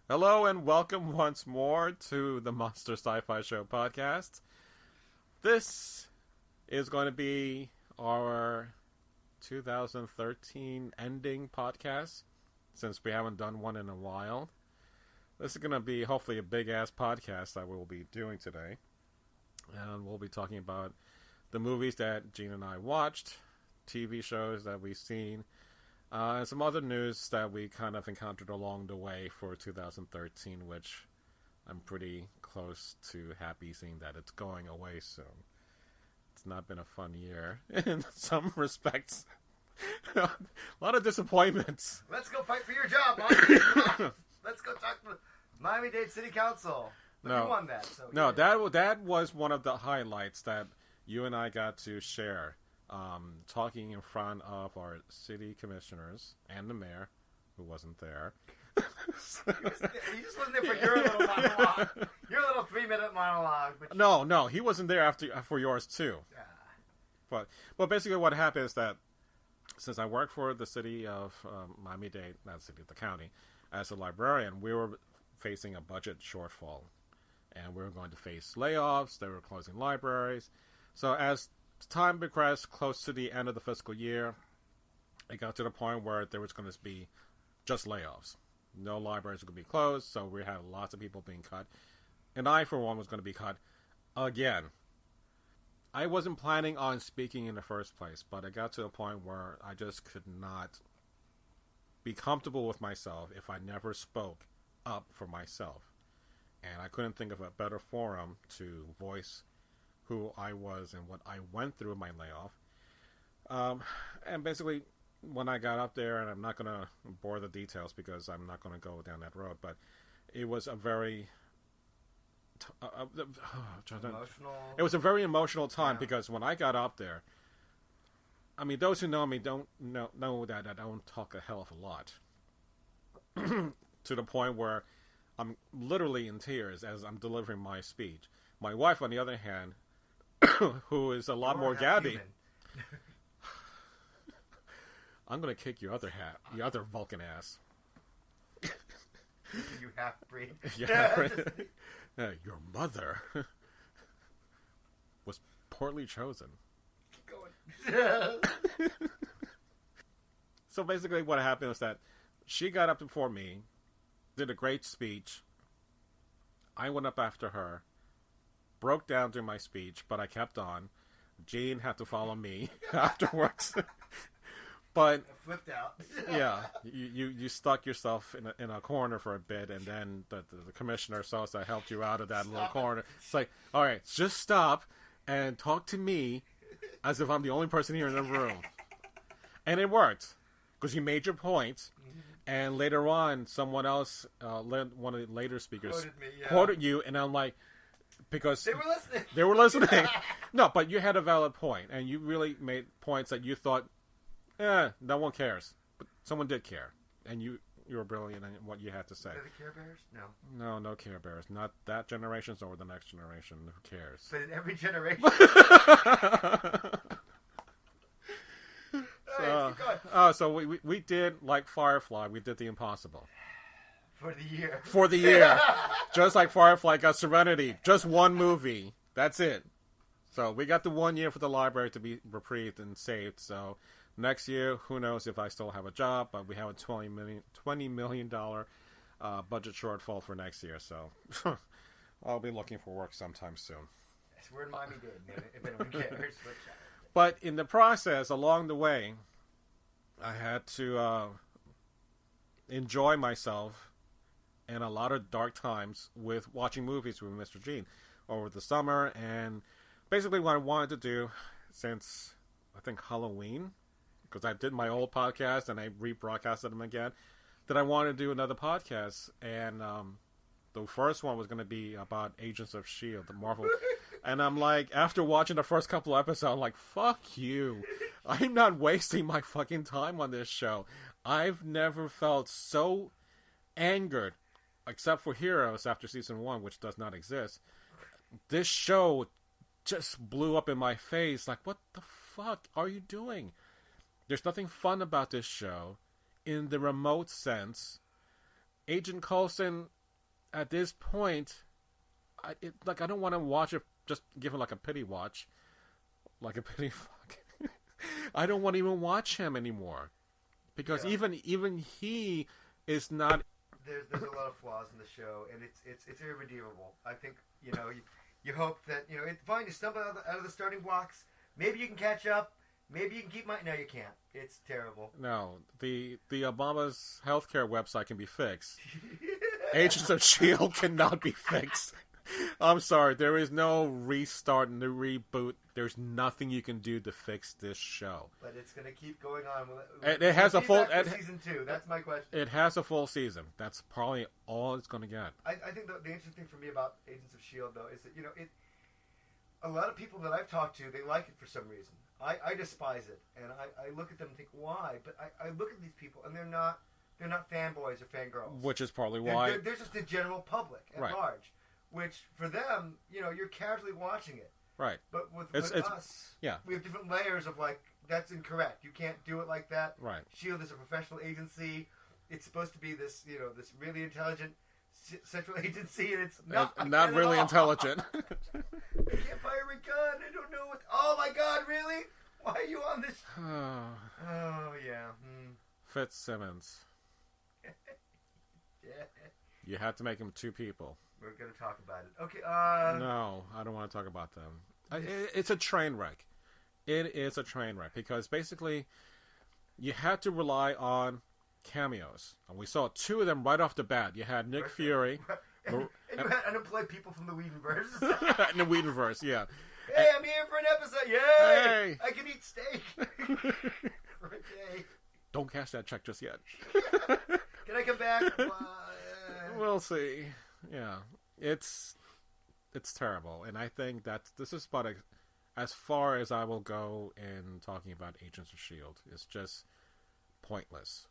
Hello and welcome once more to the Monster Sci-Fi Show podcast. This is going to be our 2013 ending podcast, since we haven't done one in a while. This is going to be hopefully a big-ass podcast that we'll be doing today. And we'll be talking about the movies that Gene and I watched, TV shows that we've seen, and some other news that we kind of encountered along the way for 2013, which I'm pretty close to happy seeing that it's going away soon. It's not been a fun year in some respects. A lot of disappointments. Let's go fight for your job, Mike. Let's go talk to Miami-Dade City Council. But you won that. So no, that was one of the highlights that you and I got to share. Talking in front of our city commissioners and the mayor, who wasn't there. He just wasn't there for your little monologue. Your little 3-minute monologue. No, he wasn't there for yours too. But basically what happened is that since I worked for the city of Miami-Dade, not the city, the county, as a librarian, we were facing a budget shortfall. And we were going to face layoffs. They were closing libraries. So as time progressed close to the end of the fiscal year, it got to the point where there was going to be just layoffs. No libraries were going to be closed, so we had lots of people being cut. And I, for one, was going to be cut again. I wasn't planning on speaking in the first place, but it got to a point where I just could not be comfortable with myself if I never spoke up for myself. And I couldn't think of a better forum to voice who I was and what I went through in my layoff. And basically, when I got up there, and I'm not going to bore the details because I'm not going to go down that road, but it was a very emotional. It was a very emotional time because when I got up there, I mean, those who know me don't know that I don't talk a hell of a lot. To the point where I'm literally in tears as I'm delivering my speech. My wife, on the other hand, who is a lot more gabby. I'm gonna kick your other Vulcan ass. You half-breed. Your mother was poorly chosen. Keep going. So basically what happened was that she got up before me, did a great speech. I went up after her, broke down during my speech, but I kept on. Gene had to follow me afterwards. But I flipped out. Yeah, you stuck yourself in a corner for a bit, and then the commissioner Sosa helped you out of that little corner. It's like, all right, just stop and talk to me as if I'm the only person here in the room. And it worked, because you made your point. And later on, someone else, one of the later speakers, quoted you, and I'm like, because they were listening. They were listening. No, but you had a valid point, and you really made points that you thought, no one cares. But someone did care, and you were brilliant in what you had to say. Are the Care Bears? No Care Bears. Not that generation's or the next generation. Who cares? But in every generation. So we did, like Firefly, we did the impossible. For the year. Just like Firefly got Serenity. Just one movie. That's it. So we got the 1 year for the library to be reprieved and saved. So next year, who knows if I still have a job, but we have a $20 million budget shortfall for next year. So I'll be looking for work sometime soon. Yes, we're in Miami-Dade, if anyone cares. But in the process, along the way, I had to enjoy myself in a lot of dark times with watching movies with Mr. Gene over the summer. And basically what I wanted to do since, I think, Halloween, because I did my old podcast and I rebroadcasted them again, that I wanted to do another podcast. And the first one was going to be about Agents of S.H.I.E.L.D., the Marvel. And I'm like, after watching the first couple of episodes, I'm like, fuck you. I'm not wasting my fucking time on this show. I've never felt so angered, except for Heroes after season 1, which does not exist. This show just blew up in my face. Like, what the fuck are you doing? There's nothing fun about this show in the remote sense. Agent Coulson at this point, I don't want to watch it. Just give it like a pity watch, like a pity fuck. I don't want to even watch him anymore because even he is not. There's a lot of flaws in the show, and it's irredeemable. I think you hope that it's fine. You stumble out of the starting blocks. Maybe you can catch up. Maybe you can keep no, you can't. It's terrible. No, the Obama's healthcare website can be fixed. Agents of S.H.I.E.L.D. cannot be fixed. I'm sorry, there is no restart, no reboot. There's nothing you can do to fix this show. But it's going to keep going on. It has a full season 2. That's my question. It has a full season. That's probably all it's going to get. I think the interesting thing for me about Agents of S.H.I.E.L.D. though is that a lot of people that I've talked to, they like it for some reason. I despise it, and I look at them and think why. But I look at these people and they're not fanboys or fangirls. Which is probably why they're just the general public at large. Which, for them, you're casually watching it. Right. But with us, we have different layers of, that's incorrect. You can't do it like that. Right. S.H.I.E.L.D. is a professional agency. It's supposed to be this, this really intelligent central agency, and it's not. Not really intelligent. I can't fire a gun. I don't know what. Oh, my God, really? Why are you on this? Oh, yeah. Fitzsimmons. Yeah. You had to make him two people. We're going to talk about it. Okay, No, I don't want to talk about them. It's a train wreck. It is a train wreck because basically you had to rely on cameos. And we saw two of them right off the bat. You had Nick Fury. and you had unemployed people from the Whedonverse. In the Whedonverse, yeah. Hey, I'm here for an episode. Yay! Hey. I can eat steak for a day. Don't cash that check just yet. Can I come back? We'll see. Yeah, it's terrible, and I think that this is about as far as I will go in talking about Agents of S.H.I.E.L.D. It's just pointless.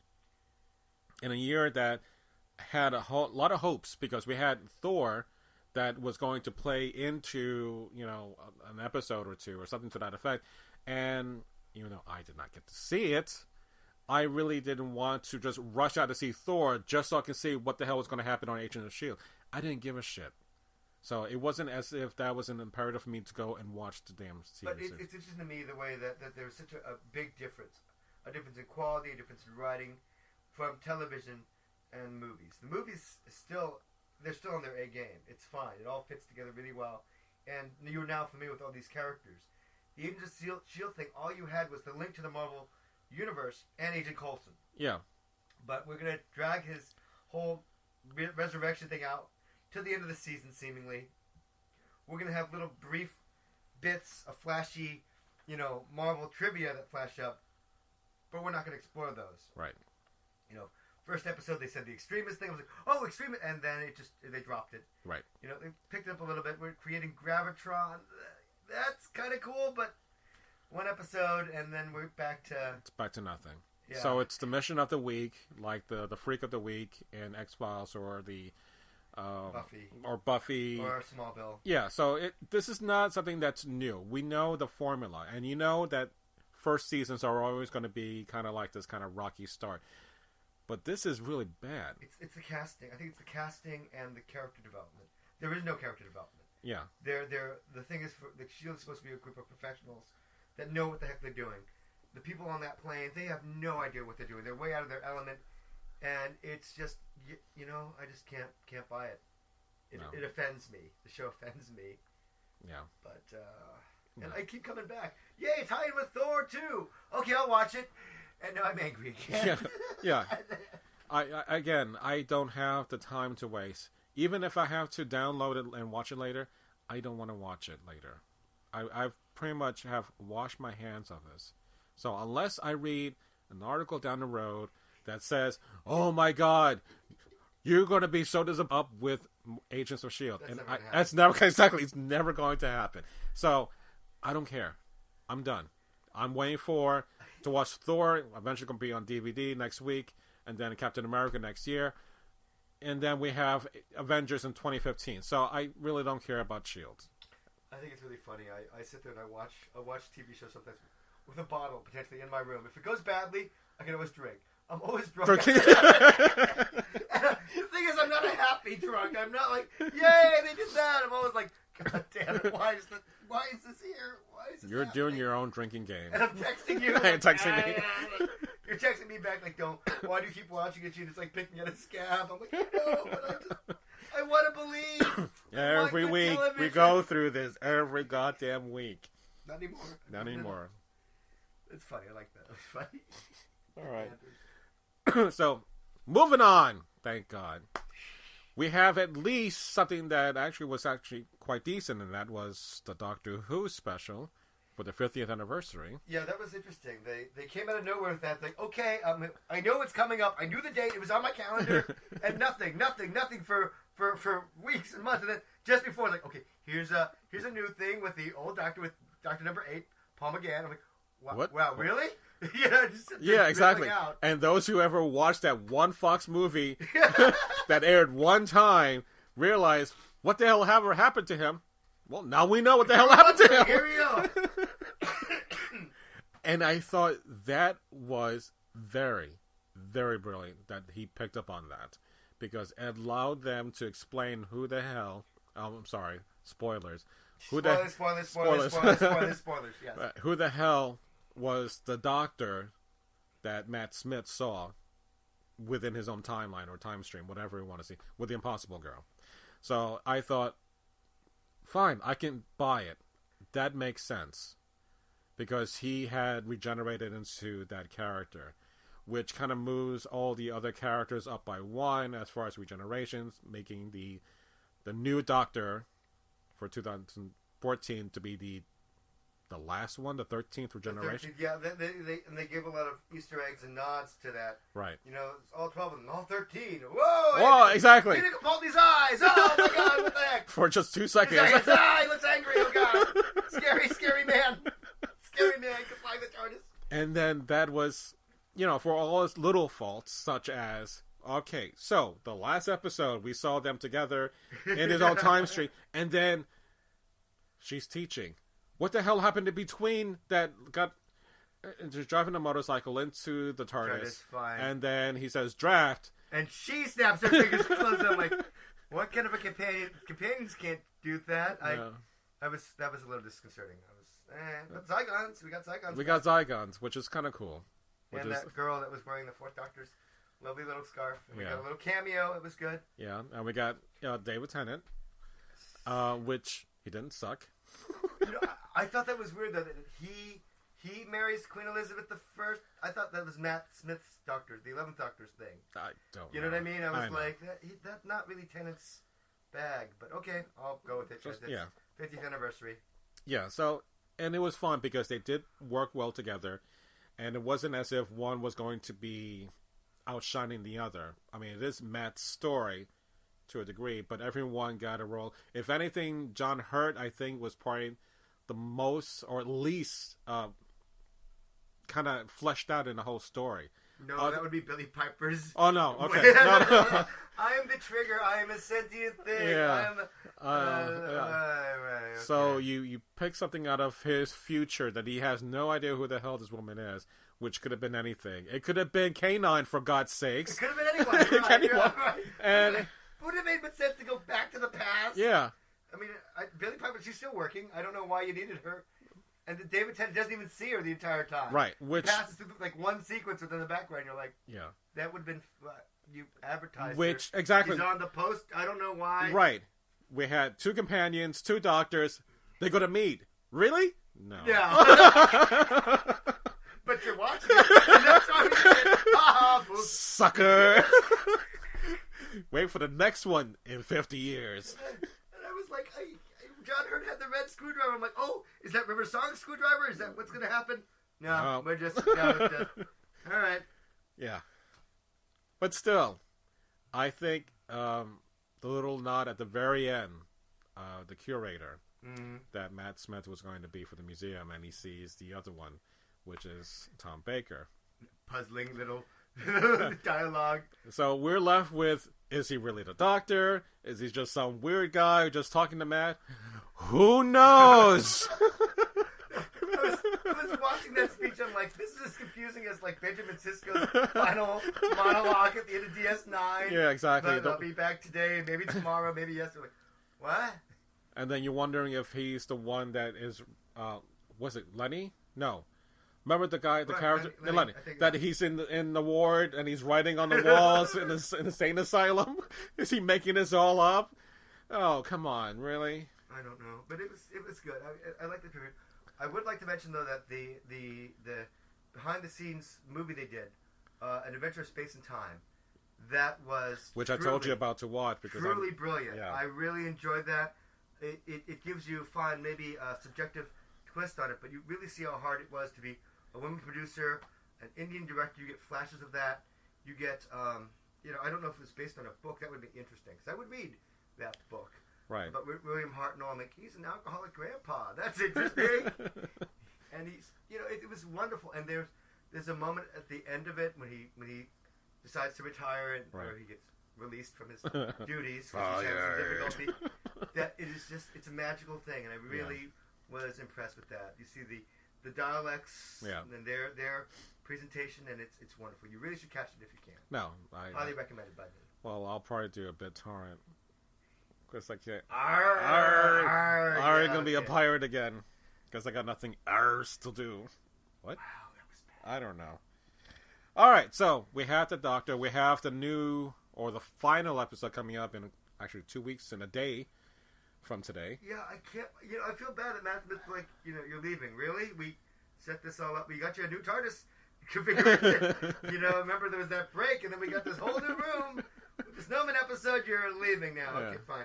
In a year that had a lot of hopes because we had Thor that was going to play into an episode or two or something to that effect, and even though I did not get to see it, I really didn't want to just rush out to see Thor just so I could see what the hell was going to happen on Agents of S.H.I.E.L.D. I didn't give a shit. So it wasn't as if that was an imperative for me to go and watch the damn series. But it's interesting to me the way that there's such a big difference. A difference in quality, a difference in writing from television and movies. The movies they're still on their A game. It's fine. It all fits together really well. And you're now familiar with all these characters. The Agents of S.H.I.E.L.D. thing, all you had was the link to the Marvel Universe and Agent Coulson. Yeah. But we're going to drag his whole resurrection thing out to the end of the season, seemingly. We're going to have little brief bits of flashy, Marvel trivia that flash up, but we're not going to explore those. Right. First episode they said the extremist thing. I was like, oh, extremist, and then they dropped it. Right. They picked it up a little bit. We're creating Gravitron. That's kind of cool, but one episode, and then we're back to... It's back to nothing. Yeah. So it's the mission of the week, like the Freak of the Week in X-Files or the... Buffy. Or Smallville. Yeah, so this is not something that's new. We know the formula, and that first seasons are always going to be kind of like this kind of rocky start. But this is really bad. It's the casting. I think it's the casting and the character development. There is no character development. Yeah. The thing is, the S.H.I.E.L.D. is supposed to be a group of professionals that know what the heck they're doing. The people on that plane, they have no idea what they're doing. They're way out of their element, and it's just, I just can't buy it. It offends me. The show offends me. Yeah. But, and I keep coming back. Yay, tie in with Thor, too! Okay, I'll watch it. And now I'm angry again. Yeah. I don't have the time to waste. Even if I have to download it and watch it later, I don't want to watch it later. I've pretty much have washed my hands of this. So unless I read an article down the road that says, oh my God, you're going to be so disappointed with Agents of S.H.I.E.L.D. It's never going to happen. So I don't care. I'm done. I'm waiting to watch Thor. Eventually going to be on DVD next week, and then Captain America next year, and then we have Avengers in 2015. So I really don't care about S.H.I.E.L.D. I think it's really funny. I sit there and I watch TV shows sometimes with a bottle potentially in my room. If it goes badly, I can always drink. I'm always drunk. Drinking. The thing is, I'm not a happy drunk. I'm not like, yay, they did that. I'm always like, God damn it, why is this here? Why is this You're happening? doing your own drinking game. And I'm texting you. And texting me. You're texting me back like, why do you keep watching it? You're just like picking at a scab. I'm like, no, but I want to believe. Every week, we go through this every goddamn week. Not anymore. Not anymore. It's funny. I like that. It's funny. All right. So, moving on. Thank God. We have at least something that was quite decent, and that was the Doctor Who special for the 50th anniversary. Yeah, that was interesting. They came out of nowhere with that. Like, okay, I know it's coming up. I knew the date. It was on my calendar, and nothing for weeks and months. And then just before, like, okay, here's a new thing with the old Doctor, with Doctor number 8, Paul McGann. I'm like, What? Wow, really? Yeah, exactly. And those who ever watched that one Fox movie that aired one time realize what the hell ever happened to him. Well, now we know what the hell happened to him. Here we go. And I thought that was very, very brilliant that he picked up on that, because it allowed them to explain who the hell. I'm sorry, spoilers. Spoilers. Yes. Who the hell was the Doctor that Matt Smith saw within his own timeline or time stream, whatever you want to see, with the Impossible Girl. So I thought, fine, I can buy it. That makes sense. Because he had regenerated into that character, which kind of moves all the other characters up by one as far as regenerations, making the new Doctor for 2014 to be the last one, the 13th regeneration. Yeah, they give a lot of Easter eggs and nods to that. Right. You know, all 12 of them, all 13. Whoa! Oh, exactly. He didn't Capaldi's eyes! Oh my God, what the heck? For just 2 seconds. He looks angry, oh God. Scary man. Scary man, Capaldi the TARDIS. And then that was, for all his little faults, such as, okay, so the last episode, we saw them together in his own time stream, and then she's teaching. What the hell happened in between that got just driving a motorcycle into the TARDIS, and then he says draft, and she snaps her fingers closed. I'm like, what kind of a companion? Companions can't do that. That was a little disconcerting. But Zygons, we got Zygons. We got Zygons, which is kind of cool. And that girl that was wearing the Fourth Doctor's lovely little scarf. And we got a little cameo. It was good. Yeah, and we got David Tennant, which he didn't suck. I thought that was weird though, that he marries Queen Elizabeth I. I thought that was Matt Smith's Doctor, the 11th Doctor's thing. I don't. You know what I mean? I was like, that's not really Tennant's bag, but okay, I'll go with it. Just, 50th anniversary. Yeah. So, and it was fun because they did work well together, and it wasn't as if one was going to be outshining the other. I mean, it is Matt's story to a degree, but everyone got a role. If anything, John Hurt, I think, was probably the most, or at least, kind of fleshed out in the whole story. No, that would be Billy Piper's. Oh, no. Okay. No. I am the trigger. I am a sentient thing. Yeah. Right, okay. So you pick something out of his future that he has no idea who the hell this woman is, which could have been anything. It could have been K9, for God's sakes. It could have been anyone. Right. And would it have made sense to go back to the past? Yeah. I mean, Billy Piper, she's still working. I don't know why you needed her. And David Tennant doesn't even see her the entire time. Right. Which passes through like one sequence within the background. You're like, yeah, that would have been you advertised. Which her. exactly? She's on the post. I don't know why. Right. We had 2 companions, 2 doctors. They go to meet. Really? No. Yeah. But you're watching it. And that's why sucker. Wait for the next one in 50 years. And I was like, John Hurt had the red screwdriver. I'm like, oh, is that River Song's screwdriver? Is that what's going to happen? No, we're just, all right. Yeah. But still, I think the little nod at the very end, the curator, that Matt Smith was going to be for the museum, and he sees the other one, which is Tom Baker. Puzzling little dialogue. So we're left with, is he really the Doctor? Is he just some weird guy just talking to Matt? Who knows? I was watching that speech. I'm like, this is as confusing as like Benjamin Sisko's final monologue at the end of DS9. Yeah, exactly. But I'll be back today, maybe tomorrow, maybe yesterday. What? And then you're wondering if he's the one that is, was it Lenny? No. Remember the guy, the character, Lenny, that he's in the ward and he's writing on the walls in the insane asylum? Is he making this all up? Oh, come on, really? I don't know, but it was good. I like the period. I would like to mention though that the behind the scenes movie they did, An Adventure of Space and Time, that was which I told you about to watch because truly brilliant. Yeah. I really enjoyed that. It gives you maybe a subjective twist on it, but you really see how hard it was to be a woman producer, an Indian director. You get flashes of that. You get I don't know if it was based on a book. That would be interesting because I would read that book. Right. But William Hartnell, I'm like, he's an alcoholic grandpa. That's interesting. And he's, it was wonderful. And there's a moment at the end of it when he decides to retire and or he gets released from his duties because he's having some difficulty. That it is just, it's a magical thing, and I really was impressed with that. You see the dialects and their presentation, and it's wonderful. You really should catch it if you can. No, highly recommended by me. Well, I'll probably do a BitTorrent. Because I can't. Arr, gonna be a pirate again. Because I got nothing else to do. What? Wow, that was bad. I don't know. Alright, so we have the Doctor. We have the new, or the final episode coming up in actually 2 weeks and a day from today. Yeah, I can't. I feel bad at Matt Smith. Like, you're leaving. Really? We set this all up. We got you a new TARDIS configuration. Remember there was that break, and then we got this whole new room. With the Snowman episode, you're leaving now. Yeah. Okay, fine.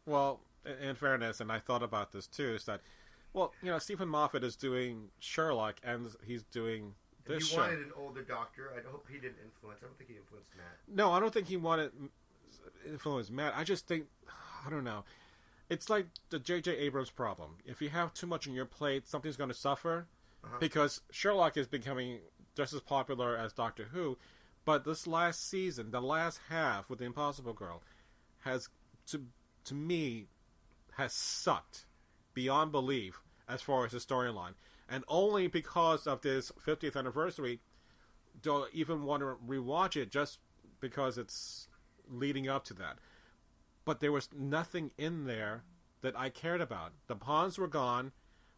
Well, in fairness, and I thought about this too, is that, Stephen Moffat is doing Sherlock, and he's doing this show. He wanted an older Doctor. I hope he didn't influence. I don't think he influenced Matt. No, I don't think he wanted influence Matt. I just think, I don't know. It's like the J.J. Abrams problem. If you have too much on your plate, something's going to suffer. Because Sherlock is becoming just as popular as Doctor Who. But this last season, the last half with the Impossible Girl, has, to me, has sucked beyond belief as far as the storyline. And only because of this 50th anniversary do I even want to rewatch it, just because it's leading up to that. But there was nothing in there that I cared about. The pawns were gone,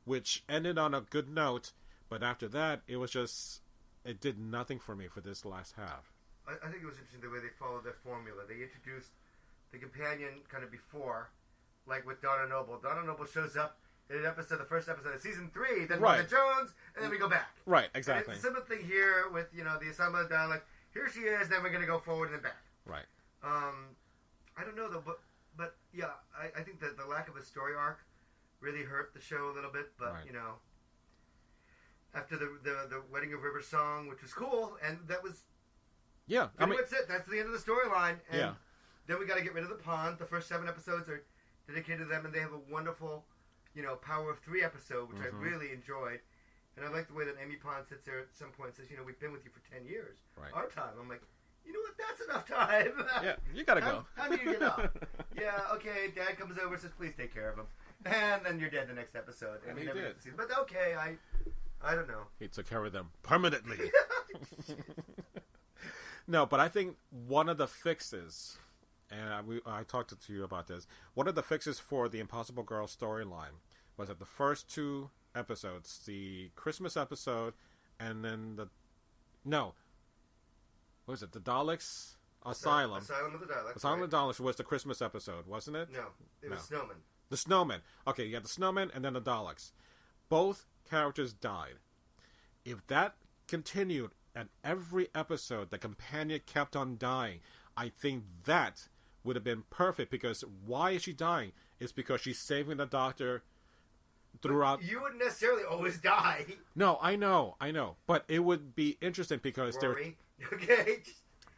which ended on a good note, but after that, it did nothing for me for this last half. I think it was interesting the way they followed their formula. They introduced the companion kind of before, like with Donna Noble. Donna Noble shows up in the first episode of season 3, then Mother Jones, and then we go back. Right, exactly. And it's a similar thing here with, the Assembled dialect. Here she is, then we're going to go forward and then back. Right. I don't know, though, but yeah, I think that the lack of a story arc really hurt the show a little bit, but, after the Wedding of River song, which was cool, and that was... Yeah, that's it. That's the end of the storyline. And then we got to get rid of the pond. The first 7 episodes are dedicated to them, and they have a wonderful, Power of 3 episode, which I really enjoyed. And I like the way that Amy Pond sits there at some point and says, we've been with you for 10 years. Right. Our time. I'm like, you know what? That's enough time. Yeah, you got to go. How do you get up? Yeah, okay, Dad comes over and says, please take care of him. And then you're dead the next episode. And he did. But okay, I don't know. He took care of them permanently. No, but I think one of the fixes, and I talked to you about this, one of the fixes for the Impossible Girl storyline was that the first 2 episodes, the Christmas episode, and then the Daleks Asylum. Asylum of the Daleks. Asylum of the Daleks was the Christmas episode, wasn't it? No, it was Snowman. The Snowman. Okay, you had the Snowman and then the Daleks. Both characters died. If that continued at every episode, the companion kept on dying, I think that would have been perfect, because why is she dying? It's because she's saving the Doctor throughout... But you wouldn't necessarily always die. No, I know. But it would be interesting because... Rory? Okay.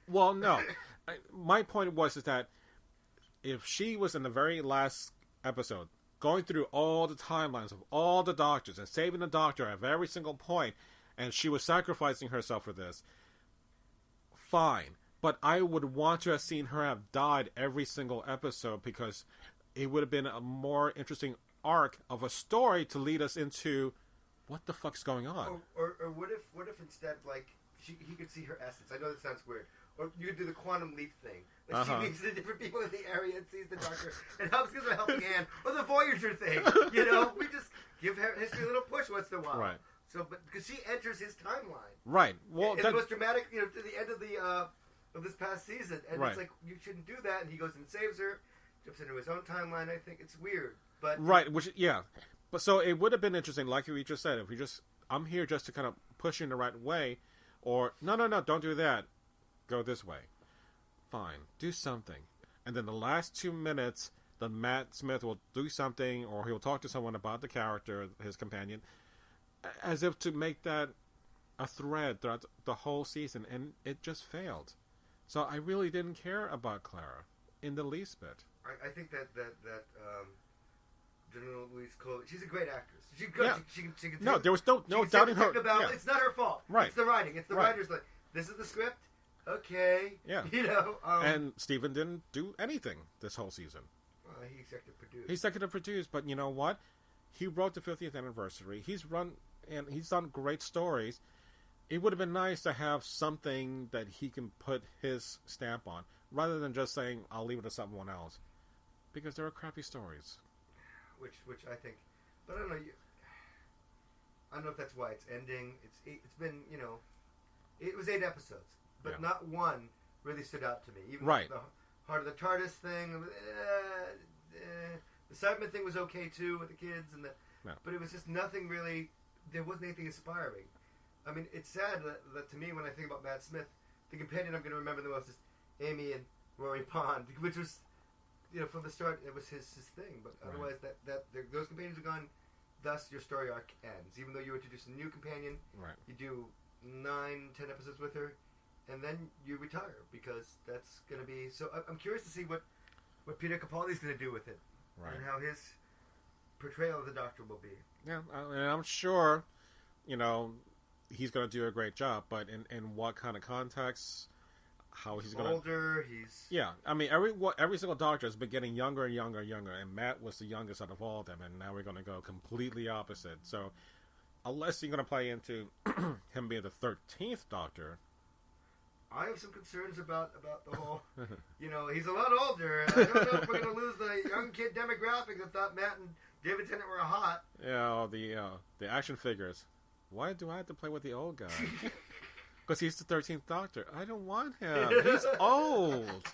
Well, no. My point was is that if she was in the very last episode, going through all the timelines of all the Doctors and saving the Doctor at every single point, and she was sacrificing herself for this, fine. But I would want to have seen her have died every single episode, because it would have been a more interesting arc of a story to lead us into what the fuck's going on? Or what if instead, like, he could see her essence? I know this sounds weird. Or you could do the quantum leap thing. Like, she meets the different people in the area and sees the Doctor and helps give her a helping hand. Or the Voyager thing. You know, we just give her history a little push once in a while. Right. So, but because she enters his timeline. Right. Well, the most dramatic, you know, to the end of the of this past season, and right. It's like you shouldn't do that. And he goes and saves her, jumps into his own timeline. I think it's weird, but right. Which but so it would have been interesting, like we just said, if we just I'm here just to kind of push you in the right way, or no, don't do that. Go this way. Fine, do something. And then the last 2 minutes, then Matt Smith will do something, or he'll talk to someone about the character, his companion, as if to make that a thread throughout the whole season, and it just failed. So I really didn't care about Clara in the least bit. I think that General Louise Cole, she's a great actress. She could, yeah. she can no, there was no doubting her. Yeah. It's not her fault. Right. It's the writing. It's the writer's like, this is the script. Okay. Yeah. You know. And Steven didn't do anything this whole season. He executive produced. He executive produced, but you know what? He wrote the 50th anniversary. He's done great stories. It would have been nice to have something that he can put his stamp on, rather than just saying, I'll leave it to someone else. Because there are crappy stories. Which I think, but I don't know. I don't know if that's why it's ending. It's been, you know, it was 8 episodes, but not one really stood out to me. Even right. The Heart of the TARDIS thing, the Cyberman thing was okay too with the kids, but it was just nothing really. There wasn't anything inspiring. I mean, it's sad that to me, when I think about Matt Smith, the companion I'm going to remember the most is Amy and Rory Pond, which was, you know, from the start, it was his thing. But otherwise, those companions are gone. Thus, your story arc ends. Even though you introduce a new companion, you do 9, 10 episodes with her, and then you retire because that's going to be. So I'm curious to see what Peter Capaldi's going to do with it, and how his portrayal of the Doctor will be. Yeah, and I'm sure, you know, he's going to do a great job. But in what kind of context? How he's going to older? I mean, every single Doctor has been getting younger and younger and younger, and Matt was the youngest out of all of them, and now we're going to go completely opposite. So, unless you're going to play into him being the 13th Doctor, I have some concerns about the whole. You know, he's a lot older, and I don't know if we're going to lose the young kid demographic that thought Matt and David Tennant were hot. Yeah, the action figures. Why do I have to play with the old guy? Because he's the 13th Doctor. I don't want him. He's old.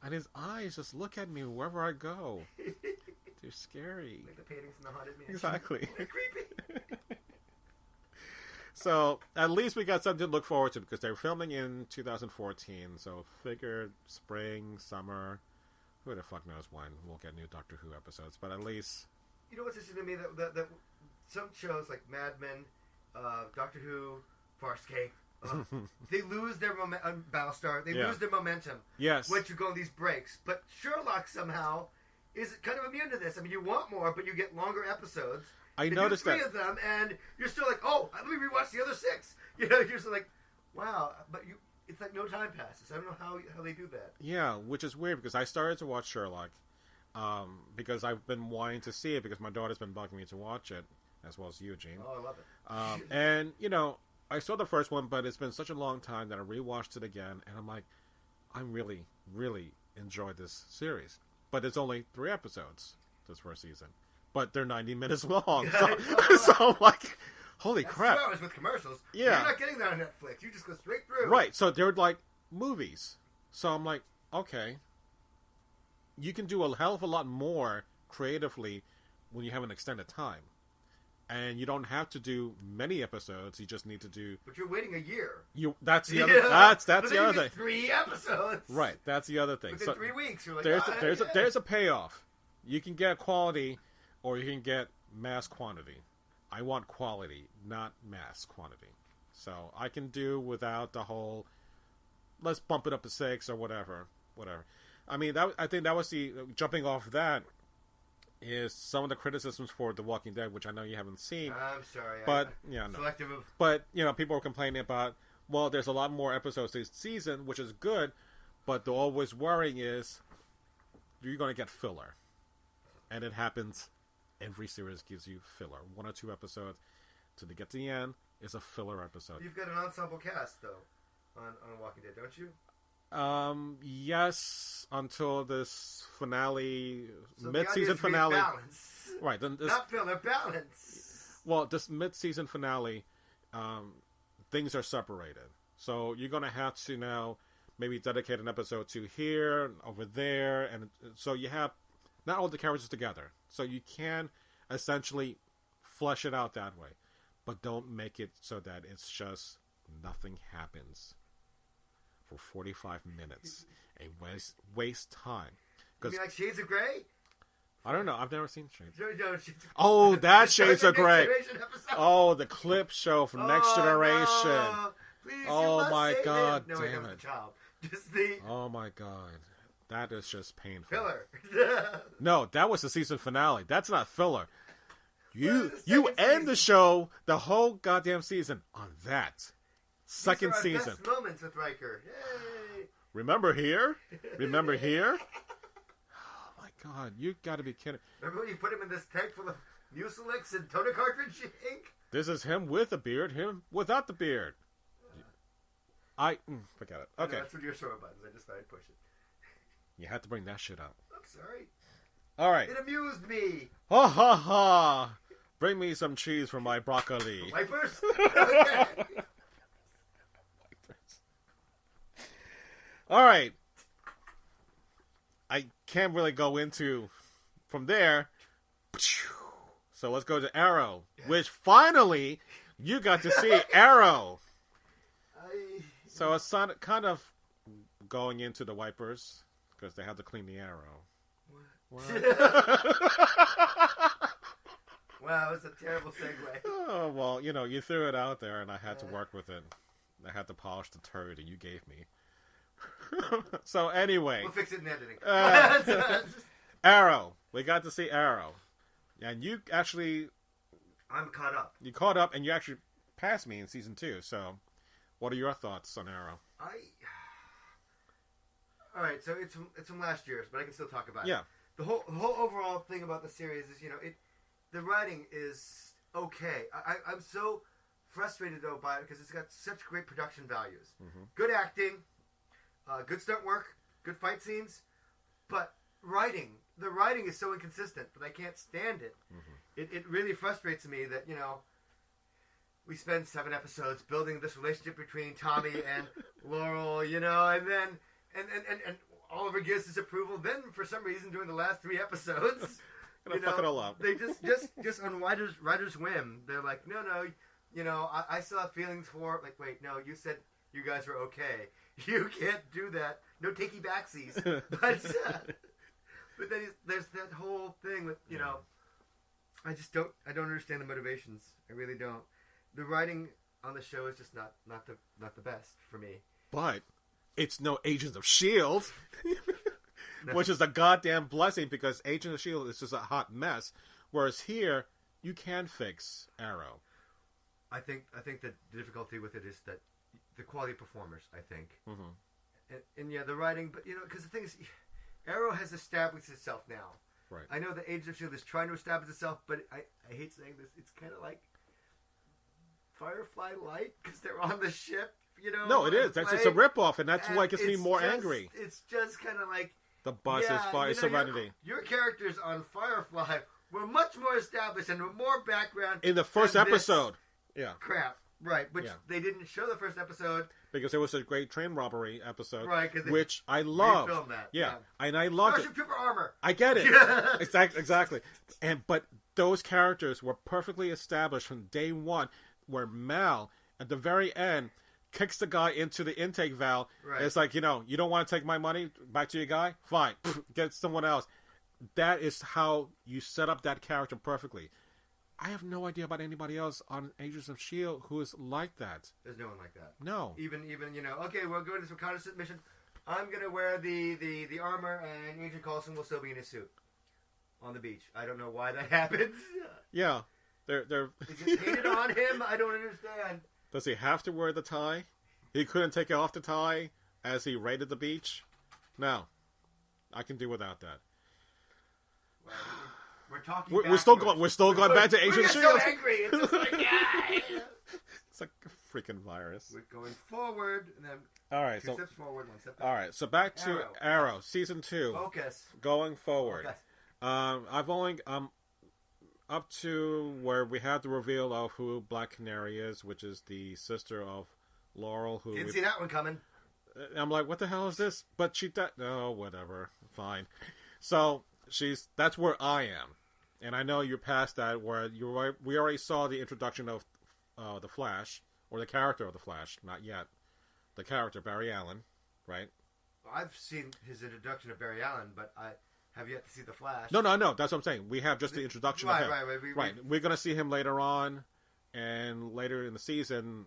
And his eyes just look at me wherever I go. They're scary. Like the paintings in the Haunted Mansion. Exactly. They're creepy. So, at least we got something to look forward to, because they're filming in 2014. So, figured spring, summer. Who the fuck knows when we'll get new Doctor Who episodes. But at least... You know what's interesting to me? That some shows like Mad Men, Doctor Who, Farscape, they lose their Battlestar. They lose their momentum. Yes. Once you go on these breaks, but Sherlock somehow is kind of immune to this. I mean, you want more, but you get longer episodes. I noticed that. 3 of them, and you're still like, oh, let me rewatch the other 6. You know, you're just like, wow. But it's like no time passes. I don't know how they do that. Yeah, which is weird because I started to watch Sherlock because I've been wanting to see it because my daughter's been bugging me to watch it, as well as Eugene. Oh, I love it. And you know, I saw the first one, but it's been such a long time that I rewatched it again, and I'm like, I really, really enjoyed this series. But it's only 3 episodes this first season, but they're 90 minutes long. So I'm like, holy crap! 2 hours with commercials. Yeah, you're not getting that on Netflix. You just go straight through. Right. So they're like movies. So I'm like, okay, you can do a hell of a lot more creatively when you have an extended time. And you don't have to do many episodes. You just need to do. But you're waiting a year. That's the other. That's the other thing. 3 episodes. Right. That's the other thing. Within 3 weeks, you're like, there's a payoff. You can get quality, or you can get mass quantity. I want quality, not mass quantity. So I can do without the whole. Let's bump it up to 6 or whatever. I mean, I think that was the jumping off that. Is some of the criticisms for The Walking Dead, which I know you haven't seen. I'm sorry. But, selective of... But, you know, people were complaining about, well, there's a lot more episodes this season, which is good, but the always worrying is you're going to get filler. And it happens, every series gives you filler. 1 or 2 episodes. till they get to the end, is a filler episode. You've got an ensemble cast though on Walking Dead, don't you? Yes, until this finale, So mid-season finale. Balance. Right, then this, Not filler, balance. well, this mid-season finale, things are separated. So you're gonna have to now maybe dedicate an episode to here, over there, and so you have not all the characters together. So you can essentially flesh it out that way, but don't make it so that it's just nothing happens for 45 minutes and waste time. You mean like Shades of Grey? I don't know. I've never seen Shades. No, Shades Oh, that Shades of Grey. Episode. Oh, the clip show from Next Generation. No. Please, Oh you must my save God, him. No, wait, damn that was it. a child. Just the Oh my god. That is just painful. filler. No, that was the season finale. That's not filler. You the you second end the season. show, the whole goddamn season, on that. Second These are our season. Best moments with Riker. Yay. Remember here? Remember here? Oh my god, you gotta be kidding. Remember when you put him in this tank full of Mucilix and toner cartridge ink? This is him with a beard, him without the beard. Forget it. No, Okay. that's what your short buttons. I just thought I'd push it. You had to bring that shit up. I'm sorry. Alright. It amused me. Ha ha ha! Bring me some cheese for my broccoli. Wipers? Okay. Alright. I can't really go into from there. So let's go to Arrow, which finally you got to see Arrow. So it's kind of going into the wipers because they have to clean the Arrow. What? Wow, it's a terrible segue. Oh, well, you threw it out there and I had to work with it. I had to polish the turd that you gave me. So anyway. We'll fix it in editing. Arrow. We got to see Arrow. And you actually... I'm caught up. You caught up and you actually passed me in season 2. So what are your thoughts on Arrow? Alright, so it's from last year's, but I can still talk about it. Yeah. The whole overall thing about the series is, the writing is okay. I'm so frustrated, though, by it because it's got such great production values. Mm-hmm. Good acting, good stunt work, good fight scenes, but the writing is so inconsistent that I can't stand it. Mm-hmm. It really frustrates me that, we spend 7 episodes building this relationship between Tommy and Laurel, and then and Oliver gives his approval. Then, for some reason, during the last 3 episodes, fuck it all up. They just on writer's whim, they're like, no, I still have feelings for. Like, wait, no, you said you guys were okay. You can't do that. No takey backsies. But then there's that whole thing with I don't understand the motivations. I really don't. The writing on the show is just not the best for me. But it's no Agents of S.H.I.E.L.D., which is a goddamn blessing because Agents of S.H.I.E.L.D. is just a hot mess. Whereas here, you can fix Arrow. I think that the difficulty with it is that the quality of performers, I think. Mm-hmm. And yeah, the writing, but because the thing is, Arrow has established itself now. Right. I know that Agents of S.H.I.E.L.D. is trying to establish itself, but I hate saying this, it's kind of like Firefly Light because they're on the ship, No, it is. It's a ripoff, and that's what gets me more angry. It's just kind of like the bus is Fire Serenity. Your characters on Firefly were much more established and more background in the first episode. Yeah, crap. Right, which they didn't show the first episode because it was a great train robbery episode, right? Which I loved. That, yeah, and I loved Starship Trooper armor. I get it exactly. But those characters were perfectly established from day one. Where Mal at the very end kicks the guy into the intake valve. Right. It's like, you don't want to take my money back to your guy? Fine. Get someone else. That is how you set up that character perfectly. I have no idea about anybody else on Agents of S.H.I.E.L.D. who is like that. There's no one like that. No. Even okay, we're going to this reconnaissance mission. I'm going to wear the armor and Agent Coulson will still be in his suit on the beach. I don't know why that happens. Yeah. They're Is it painted on him? I don't understand. Does he have to wear the tie? He couldn't take off the tie as he raided the beach? No. I can do without that. Well, We're still going. We're still going back to Agent Shield. We're so angry. It's just like, yeah. It's like a freaking virus. We're going forward, and then all right, two steps forward, one step back. All right, so back to Arrow season 2. Focus. Going forward. Focus. I've only up to where we had the reveal of who Black Canary is, which is the sister of Laurel. Who didn't see that one coming. I'm like, what the hell is this? But she died. No, whatever. Fine. So that's where I am, and I know you're past that. Where we already saw the introduction of the Flash, or the character of the Flash. Not yet. The character Barry Allen, right? I've seen his introduction of Barry Allen, but I have yet to see the Flash. No. That's what I'm saying. We have just the introduction of him. Right. We're going to see him later on, and later in the season,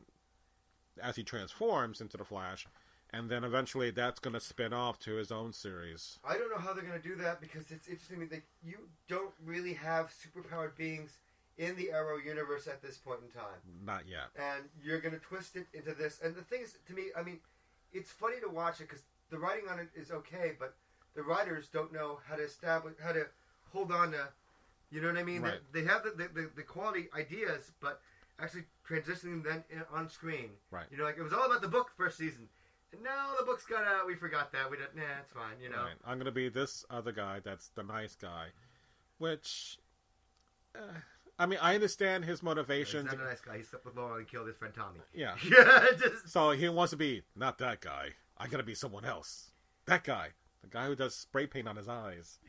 as he transforms into the Flash. And then eventually that's going to spin off to his own series. I don't know how they're going to do that because it's interesting that you don't really have superpowered beings in the Arrow universe at this point in time. Not yet. And you're going to twist it into this. And the thing is, to me, I mean, it's funny to watch it because the writing on it is okay, but the writers don't know how to hold on to, you know what I mean? Right. They have the quality ideas, but actually transitioning them on screen. Right. You know, like it was all about the book first season. And now the book's got out. We forgot that. We didn't. Nah, it's fine. You know. Right. I'm gonna be this other guy. That's the nice guy, which, I mean, I understand his motivation. He's not a nice guy. He slept with Laurel and killed his friend Tommy. Yeah. Just... So he wants to be not that guy. I gotta be someone else. That guy, the guy who does spray paint on his eyes,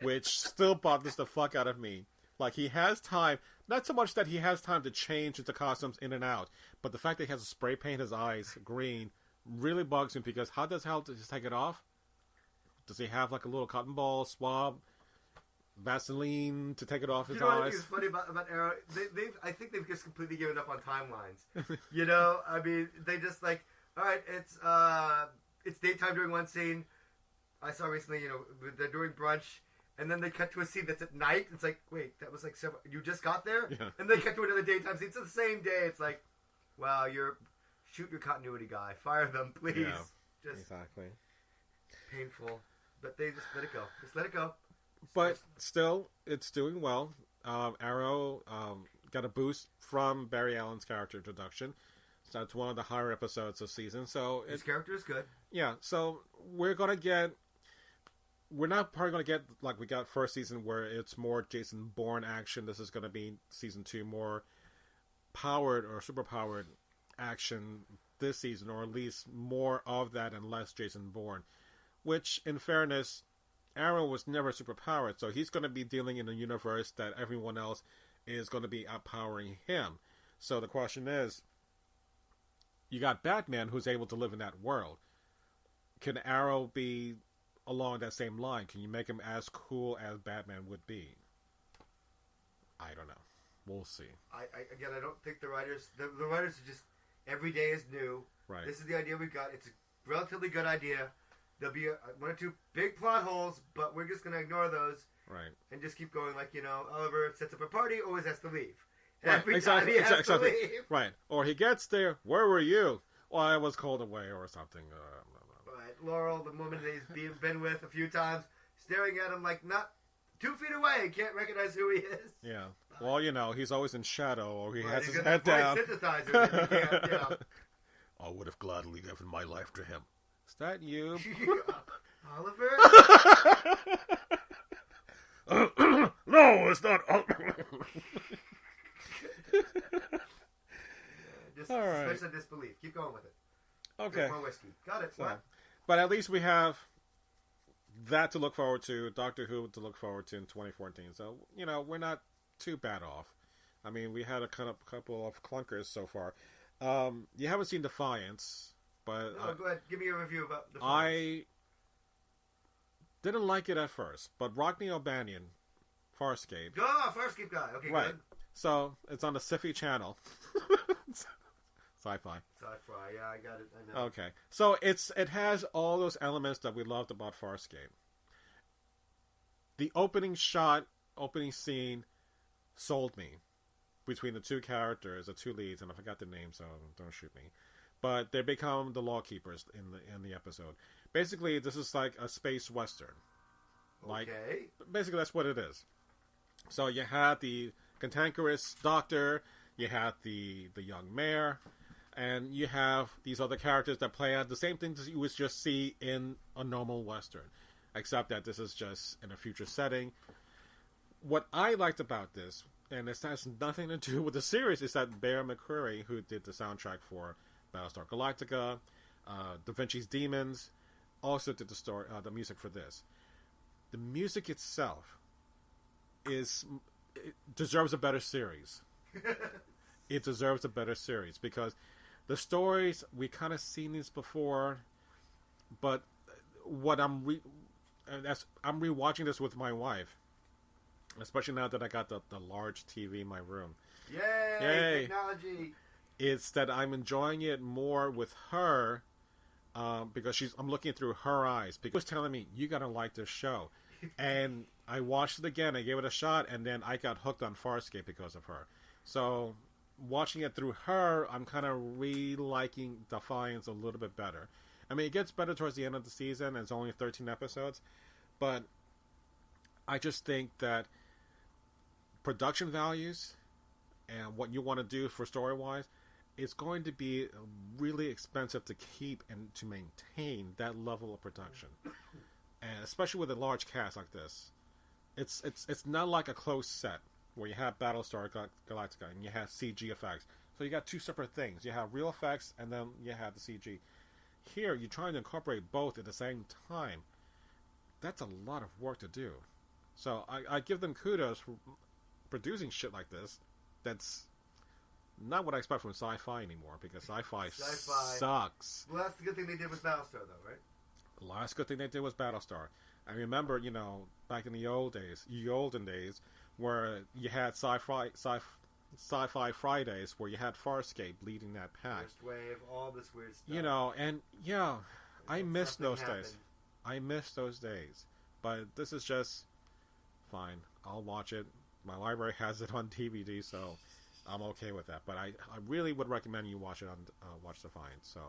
which still bothers the fuck out of me. Like, he has time. Not so much that he has time to change into costumes in and out, but the fact that he has to spray paint his eyes green really bugs me, because how does he just take it off? Does he have like a little cotton ball swab, Vaseline to take it off his eyes? What I think is funny about Arrow? I think they've just completely given up on timelines. You know, I mean, they just like, all right, it's daytime during one scene. I saw recently, you know, they're doing brunch, and then they cut to a scene that's at night. It's like, wait, that was like you just got there, yeah. And they cut to another daytime scene. It's the same day. It's like, wow, shoot your continuity guy. Fire them, please. Yeah, just exactly. Painful. But they just let it go. Just let it go. But still, it's doing well. Arrow got a boost from Barry Allen's character introduction. So it's one of the higher episodes of season. So his character is good. Yeah, so we're not probably going to get like we got first season where it's more Jason Bourne action. This is going to be season 2 more powered or super powered action this season, or at least more of that and less Jason Bourne, which in fairness, Arrow was never super powered, so he's going to be dealing in a universe that everyone else is going to be outpowering him. So the question is, you got Batman who's able to live in that world. Can Arrow be along that same line? Can you make him as cool as Batman would be? I don't know. We'll see. I don't think the writers are just, every day is new. Right. This is the idea we've got. It's a relatively good idea. There'll be one or two big plot holes, but we're just going to ignore those. Right. And just keep going. Like, you know, Oliver sets up a party, always has to leave. Right. Every time he has to leave. Right. Or he gets there, where were you? Well, I was called away or something. Right. Laurel, the woman that he's been with a few times, staring at him like not 2 feet away, can't recognize who he is. Yeah. Well, you know, he's always in shadow, or he has his got head down. Synthesizer. Yeah. I would have gladly given my life to him. Is that you? Oliver? No, it's not. Just all right. suspension of disbelief. Keep going with it. Okay. More whiskey. Got it. So, but at least we have that to look forward to, Doctor Who to look forward to in 2014. So, you know, we're not too bad off. I mean, we had a couple of clunkers so far. You haven't seen Defiance, but... No, go ahead. Give me a review about Defiance. I didn't like it at first, but Rodney O'Banion, Farscape... Oh, Farscape guy. Okay, right. good. So, it's on the Scifi channel. Sci-fi. Sci-fi, yeah, I got it. I know. Okay. So, it has all those elements that we loved about Farscape. The opening scene sold me between the two characters, the two leads, and I forgot the name, so don't shoot me. But they become the law keepers in the episode. Basically, this is like a space western. Like, okay. basically, that's what it is. So you had the cantankerous doctor, you had the young mayor, and you have these other characters that play out the same things you would just see in a normal Western, except that this is just in a future setting. What I liked about this, and this has nothing to do with the series, is that Bear McCreary, who did the soundtrack for Battlestar Galactica, Da Vinci's Demons, also did the music for this. The music itself it deserves a better series. It deserves a better series because the stories, we kind of seen these before, but what I'm rewatching this with my wife, especially now that I got the large TV in my room. Yay! Technology. It's that I'm enjoying it more with her because I'm looking through her eyes. Because she's telling me, you gotta like this show. And I watched it again, I gave it a shot, and then I got hooked on Farscape because of her. So, watching it through her, I'm kind of re-liking Defiance a little bit better. I mean, it gets better towards the end of the season, and it's only 13 episodes, but I just think that production values and what you want to do for story-wise, it's going to be really expensive to keep and to maintain that level of production. And especially with a large cast like this, it's not like a closed set where you have Battlestar Galactica and you have CG effects. So you got two separate things. You have real effects and then you have the CG. Here, you're trying to incorporate both at the same time. That's a lot of work to do. So I give them kudos for producing shit like this. That's not what I expect from sci-fi anymore, because sci-fi sucks. Well, that's the good thing they did with Battlestar, though, right? The last good thing they did was Battlestar. I remember, back in the olden days, where you had sci-fi Fridays, where you had Farscape leading that pack. First wave, all this weird stuff. I miss those days. I miss those days. But this is just fine. I'll watch it. My library has it on DVD, so I'm okay with that. But I really would recommend you watch it on Watch Defiance. So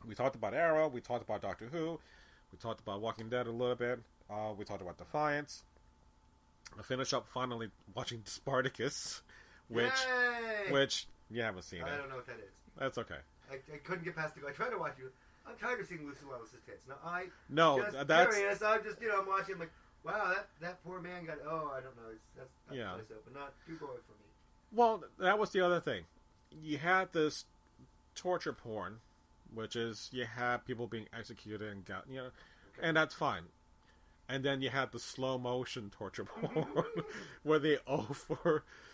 we talked about Arrow. We talked about Doctor Who. We talked about Walking Dead a little bit. We talked about Defiance. I finished up finally watching Spartacus, which you haven't seen. I don't know what that is. That's okay. I couldn't get past it. I tried to watch it. I'm tired of seeing Lucy Lawless's tits. I'm watching. I'm like, wow, that poor man got. Oh, I don't know. That's but not too gory for me. Well, that was the other thing. You had this torture porn, which is you have people being executed and and that's fine. And then you had the slow motion torture porn, where they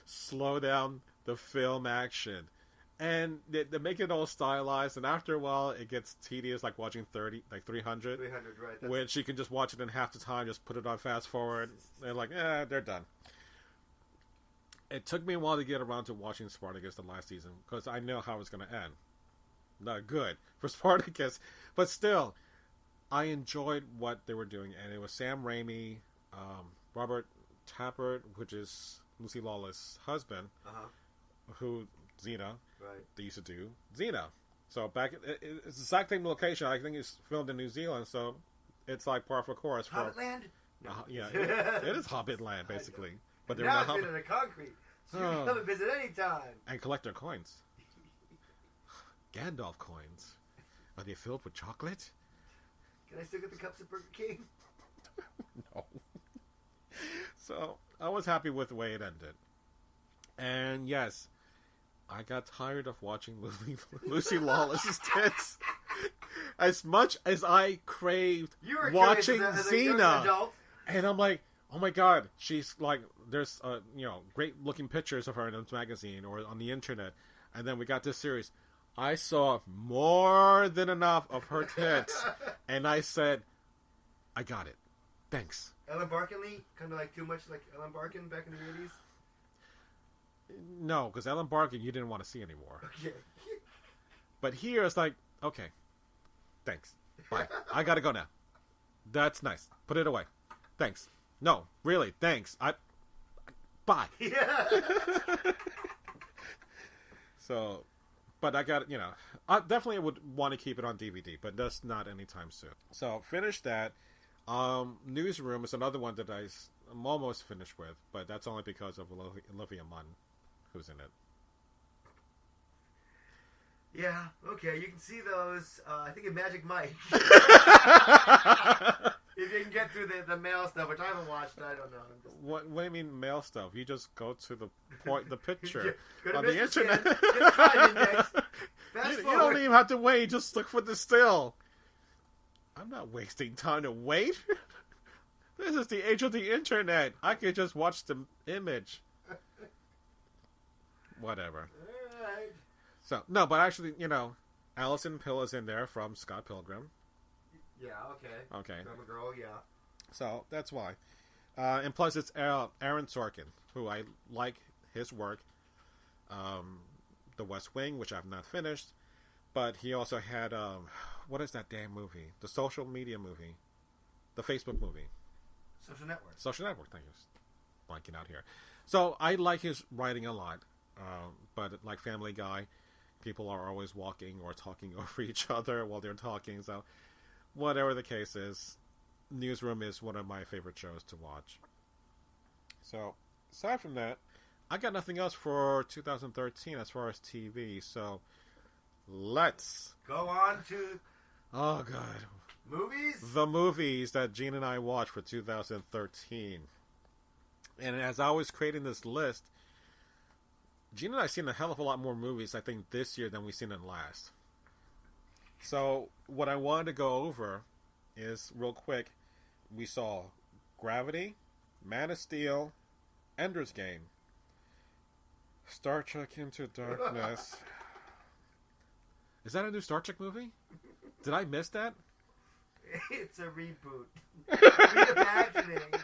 slow down the film action. And they make it all stylized, and after a while, it gets tedious, like watching 300. 300, right. Which you can just watch it in half the time, just put it on fast forward. They're like, they're done. It took me a while to get around to watching Spartacus the last season, because I know how it's going to end. Not good for Spartacus, but still, I enjoyed what they were doing, and it was Sam Raimi, Robert Tappert, which is Lucy Lawless' husband, who... Xena, right? They used to do Xena. So it's the exact same location. I think it's filmed in New Zealand, so it's like par for course. Hobbitland? No. It is Hobbitland, basically. But they're not made out of concrete, so you can come and visit anytime. And collect their coins. Gandalf coins. Are they filled with chocolate? Can I still get the cups at Burger King? No. So, I was happy with the way it ended. And yes, I got tired of watching Lucy Lawless's tits. As much as I craved watching Xena. And I'm like, oh my god, she's like, there's, great looking pictures of her in this magazine or on the internet. And then we got this series. I saw more than enough of her tits. And I said, I got it. Thanks. Ellen Barkin-Lee? Kind of like too much like Ellen Barkin back in the 80s? No, because Ellen Barkin you didn't want to see anymore. Okay. But here it's like, okay, thanks. Bye. I gotta go now. That's nice. Put it away. Thanks. No, really, thanks. Bye. Yeah. So, but I got, I definitely would want to keep it on DVD, but that's not anytime soon. So, finish that. Newsroom is another one that I I'm almost finished with, but that's only because of Olivia Munn, who's in it. Yeah, okay, you can see those. I think in Magic Mike. If you can get through the mail stuff, which I haven't watched, I don't know. What do you mean mail stuff? You just go to the picture on the the internet. You You don't even have to wait. Just look for the still. I'm not wasting time to wait. This is the age of the internet. I could just watch the image. Whatever. Alright. So, no, but actually, Alison Pill is in there from Scott Pilgrim. Yeah, okay. Okay. I'm a girl, yeah. So, that's why. And plus, it's Aaron Sorkin, who I like his work. The West Wing, which I've not finished. But he also had, what is that damn movie? The social media movie. The Facebook movie. Social Network. Social Network, thank you. Blanking out here. So, I like his writing a lot. But like Family Guy, people are always walking or talking over each other while they're talking. So, whatever the case is, Newsroom is one of my favorite shows to watch. So, aside from that, I got nothing else for 2013 as far as TV. So, let's go on to... Oh, God. Movies? The movies that Gene and I watched for 2013. And as I was creating this list, Gene and I seen a hell of a lot more movies, I think, this year than we've seen in last. So, what I wanted to go over is, real quick, we saw Gravity, Man of Steel, Ender's Game, Star Trek Into Darkness. Is that a new Star Trek movie? Did I miss that? It's a reboot. Reimagining.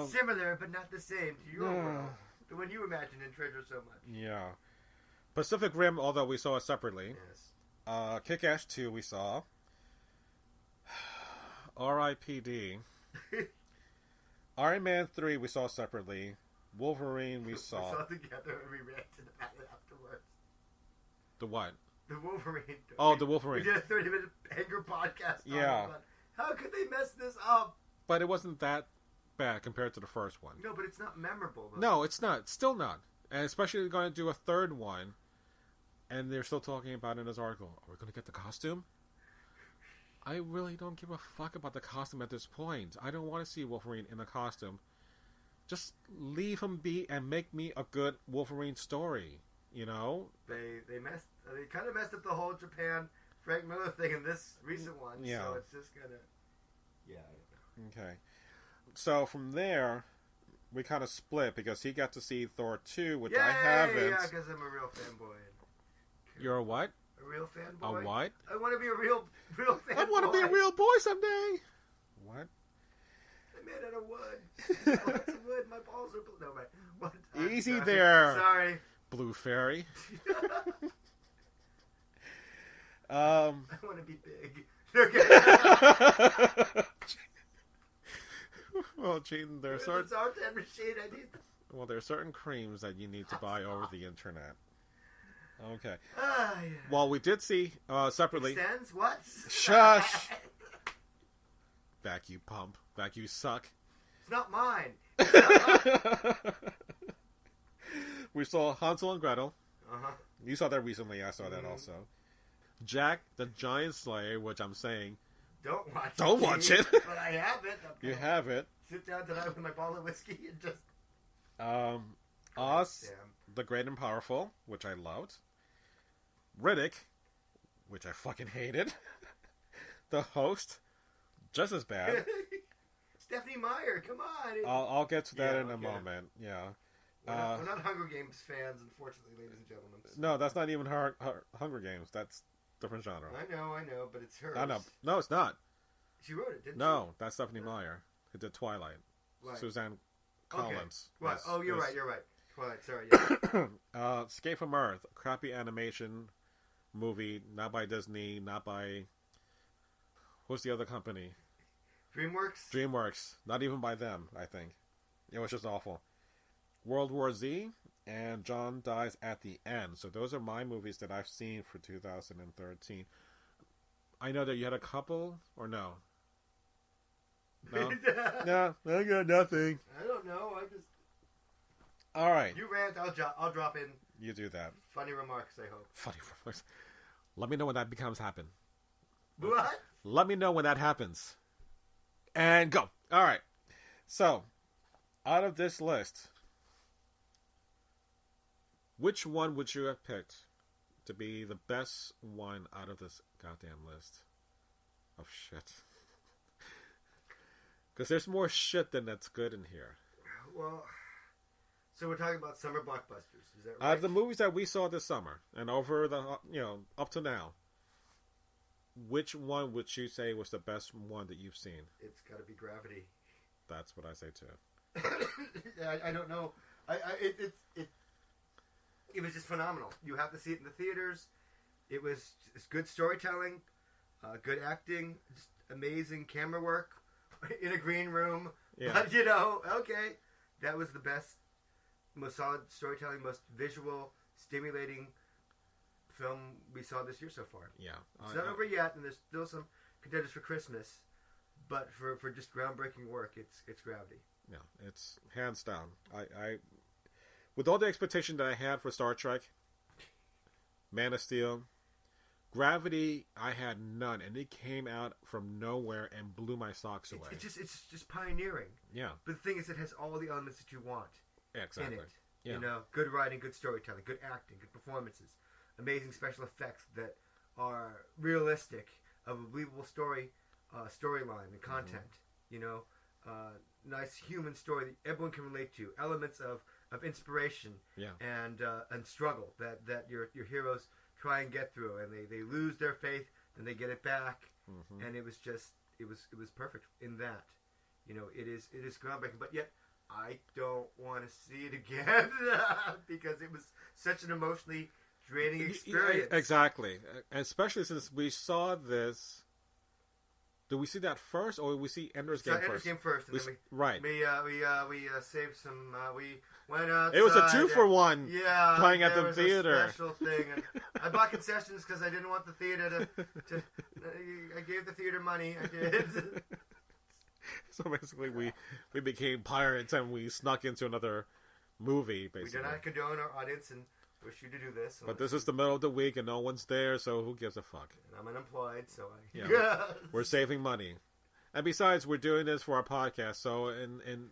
Similar, but not the same to your world. The one you imagined and treasure so much. Yeah. Pacific Rim, although we saw it separately. Yes. Kick-Ass 2 we saw. R.I.P.D. Iron Man 3 we saw separately. Wolverine we saw. We saw together and we reacted about it afterwards. The what? The Wolverine. Oh, the Wolverine. We did a 30-minute anger podcast. Yeah. How could they mess this up? But it wasn't that bad compared to the first one. No, but it's not memorable, though. No, it's not. Still not. And especially they're going to do a third one. And they're still talking about it in this article. Are we going to get the costume? I really don't give a fuck about the costume at this point. I don't want to see Wolverine in a costume. Just leave him be and make me a good Wolverine story. You know? They kind of messed up the whole Japan Frank Miller thing in this recent one. Yeah. So it's just gonna... Yeah, I don't know. Okay. So from there, we kind of split because he got to see Thor 2, which I haven't. Yeah, because I'm a real fanboy. You're a what? A real fanboy. A what? I want to be a real fanboy. I want to be a real boy someday. What? I made out of wood. Lots of wood. My balls are blue. No, man. What? Easy sorry. there. Sorry. Blue Fairy. I want to be big. Okay. Well, Gene, there are certain creams that you need to buy over the internet. Okay. Yeah. Well, we did see separately. Extends? What? Shush. Vacuum pump. Vacuum suck. It's not mine. We saw Hansel and Gretel. Uh-huh. You saw that recently. I saw that also. Jack the Giant Slayer, which I'm saying. Don't watch it. Don't watch it. But I have it. You have it. Sit down tonight with my bottle of whiskey and just... Oz, Damn. the Great and Powerful, which I loved. Riddick, which I fucking hated. The Host, just as bad. Stephanie Meyer, come on. I'll get to that in a okay. moment. Yeah. We're not Hunger Games fans, unfortunately, ladies and gentlemen. No, that's not even Hunger Games. That's different genre. I know, but it's hers. I know. No, it's not. She wrote it, didn't she? No, that's Stephanie Meyer, who did Twilight. Right. Suzanne Collins. What? Yes, Oh, you're yes. right. Twilight, sorry. Yeah. Escape from Earth, a crappy animation movie, not by Disney, not by... What's the other company? DreamWorks. Not even by them, I think. It was just awful. World War Z and John Dies at the End. So those are my movies that I've seen for 2013. I know that you had a couple, or no? No? No, I got nothing. I don't know. I just... All right. You rant, I'll drop in You do that. funny remarks, I hope. Funny remarks. Let me know when that becomes happen. What? Let me know when that happens. And go. All right. So, out of this list, which one would you have picked to be the best one out of this goddamn list of shit? Because there's more shit than that's good in here. Well, so we're talking about summer blockbusters, is that right? Out of the movies that we saw this summer and over the, up to now, which one would you say was the best one that you've seen? It's got to be Gravity. That's what I say too. I don't know. It was just phenomenal. You have to see it in the theaters. It's good storytelling, good acting, just amazing camera work in a green room. Yeah. But, okay. That was the best, most solid storytelling, most visual, stimulating film we saw this year so far. Yeah. It's not over yet, and there's still some contenders for Christmas. But for just groundbreaking work, it's Gravity. Yeah, it's hands down. I with all the expectation that I had for Star Trek, Man of Steel, Gravity, I had none, and it came out from nowhere and blew my socks away. It's just pioneering. Yeah. But the thing is, it has all the elements that you want Exactly. in it. Yeah. Good writing, good storytelling, good acting, good performances, amazing special effects that are realistic, of a believable storyline and content. Nice human story that everyone can relate to. Elements of inspiration and struggle that your heroes try and get through, and they lose their faith, then they get it back, and it was perfect in that. It is groundbreaking, but yet I don't want to see it again because it was such an emotionally draining experience. Exactly, especially since we saw this. Did we see that first, or did we see Ender's Game first? Ender's Game first, and then we saved some. We went outside. It was a 2-for-1. Yeah, playing at the was theater. A special thing. And I bought concessions because I didn't want the theater to. I gave the theater money. I did. So basically, we became pirates and we snuck into another movie. Basically, we do not condone our audience and wish you to do this. But this is the middle of the week and no one's there, so who gives a fuck? And I'm unemployed, so we're saving money. And besides, we're doing this for our podcast, so in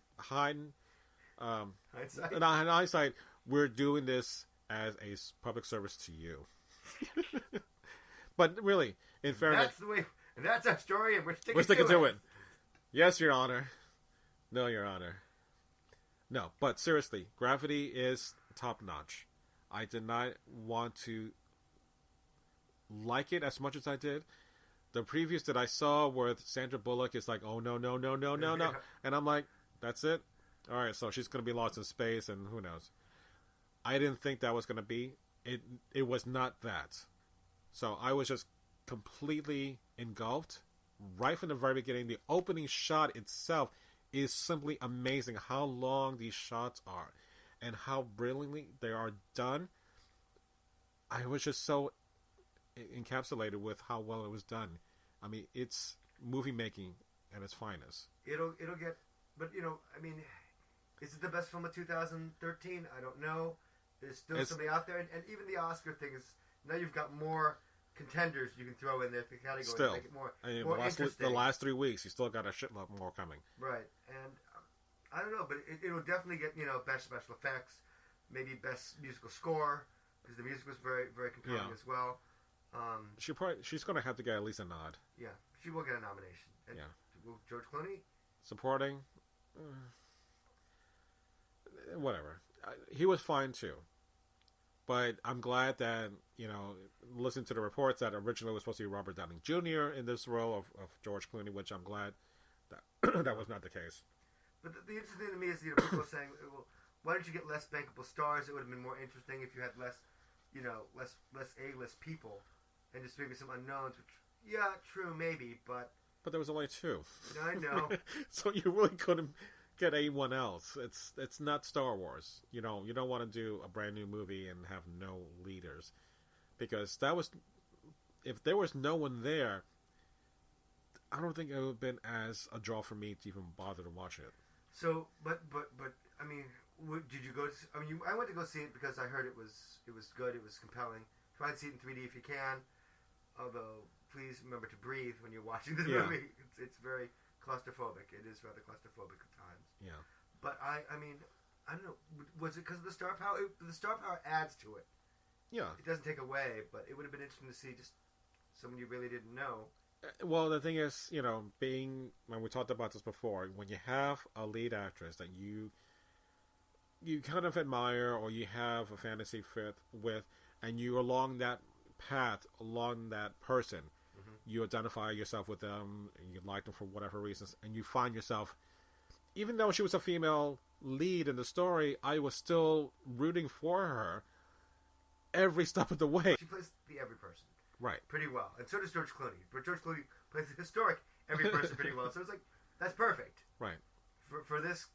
hindsight, we're doing this as a public service to you. But really, in fairness, that's the way. And that's our story, and we're sticking to it. Yes, Your Honor. No, Your Honor. No, but seriously, Gravity is top notch. I did not want to like it as much as I did. The previews that I saw with Sandra Bullock is like, oh, no. And I'm like, that's it? All right, so she's going to be lost in space and who knows. I didn't think that was going to be. It was not that. So I was just completely engulfed. Right from the very beginning, the opening shot itself is simply amazing. How long these shots are and how brilliantly they are done. I was just so encapsulated with how well it was done. I mean, it's movie making at its finest. It'll get, but is it the best film of 2013? I don't know. There's still somebody out there, and even the Oscar thing is now you've got more contenders you can throw in there to category to make it more interesting. The last 3 weeks, you still got a shitload more coming. Right, and I don't know, but it will definitely get best special effects, maybe best musical score because the music was very very compelling as well. She's going to have to get at least a nod. Yeah, she will get a nomination. And will George Clooney supporting? Whatever, he was fine too. But I'm glad that, listening to the reports that originally it was supposed to be Robert Downey Jr. in this role of George Clooney, which I'm glad that that was not the case. But the interesting thing to me is, people are saying, well, why don't you get less bankable stars? It would have been more interesting if you had less A-list people and just maybe some unknowns, which, yeah, true, maybe, but there was only 2. I know. So you really couldn't get anyone else. It's not Star Wars. You don't want to do a brand new movie and have no leaders, because if there was no one there, I don't think it would have been as a draw for me to even bother to watch it. So, but I mean, did you go? I went to go see it because I heard it was good. It was compelling. Try and see it in 3D if you can. Although, please remember to breathe when you're watching this movie. It's very claustrophobic. It is rather claustrophobic at times. Yeah. But I mean, I don't know. Was it because of the star power? The star power adds to it. Yeah. It doesn't take away, but it would have been interesting to see just someone you really didn't know. Well, the thing is, being, when we talked about this before, when you have a lead actress that you kind of admire or you have a fantasy fit with, and you along that path, along that person, you identify yourself with them, and you like them for whatever reasons, and you find yourself, even though she was a female lead in the story, I was still rooting for her every step of the way. She plays the every person. Right. Pretty well. And so does George Clooney. But George Clooney plays the historic every person pretty well. So it's like, that's perfect. Right. For this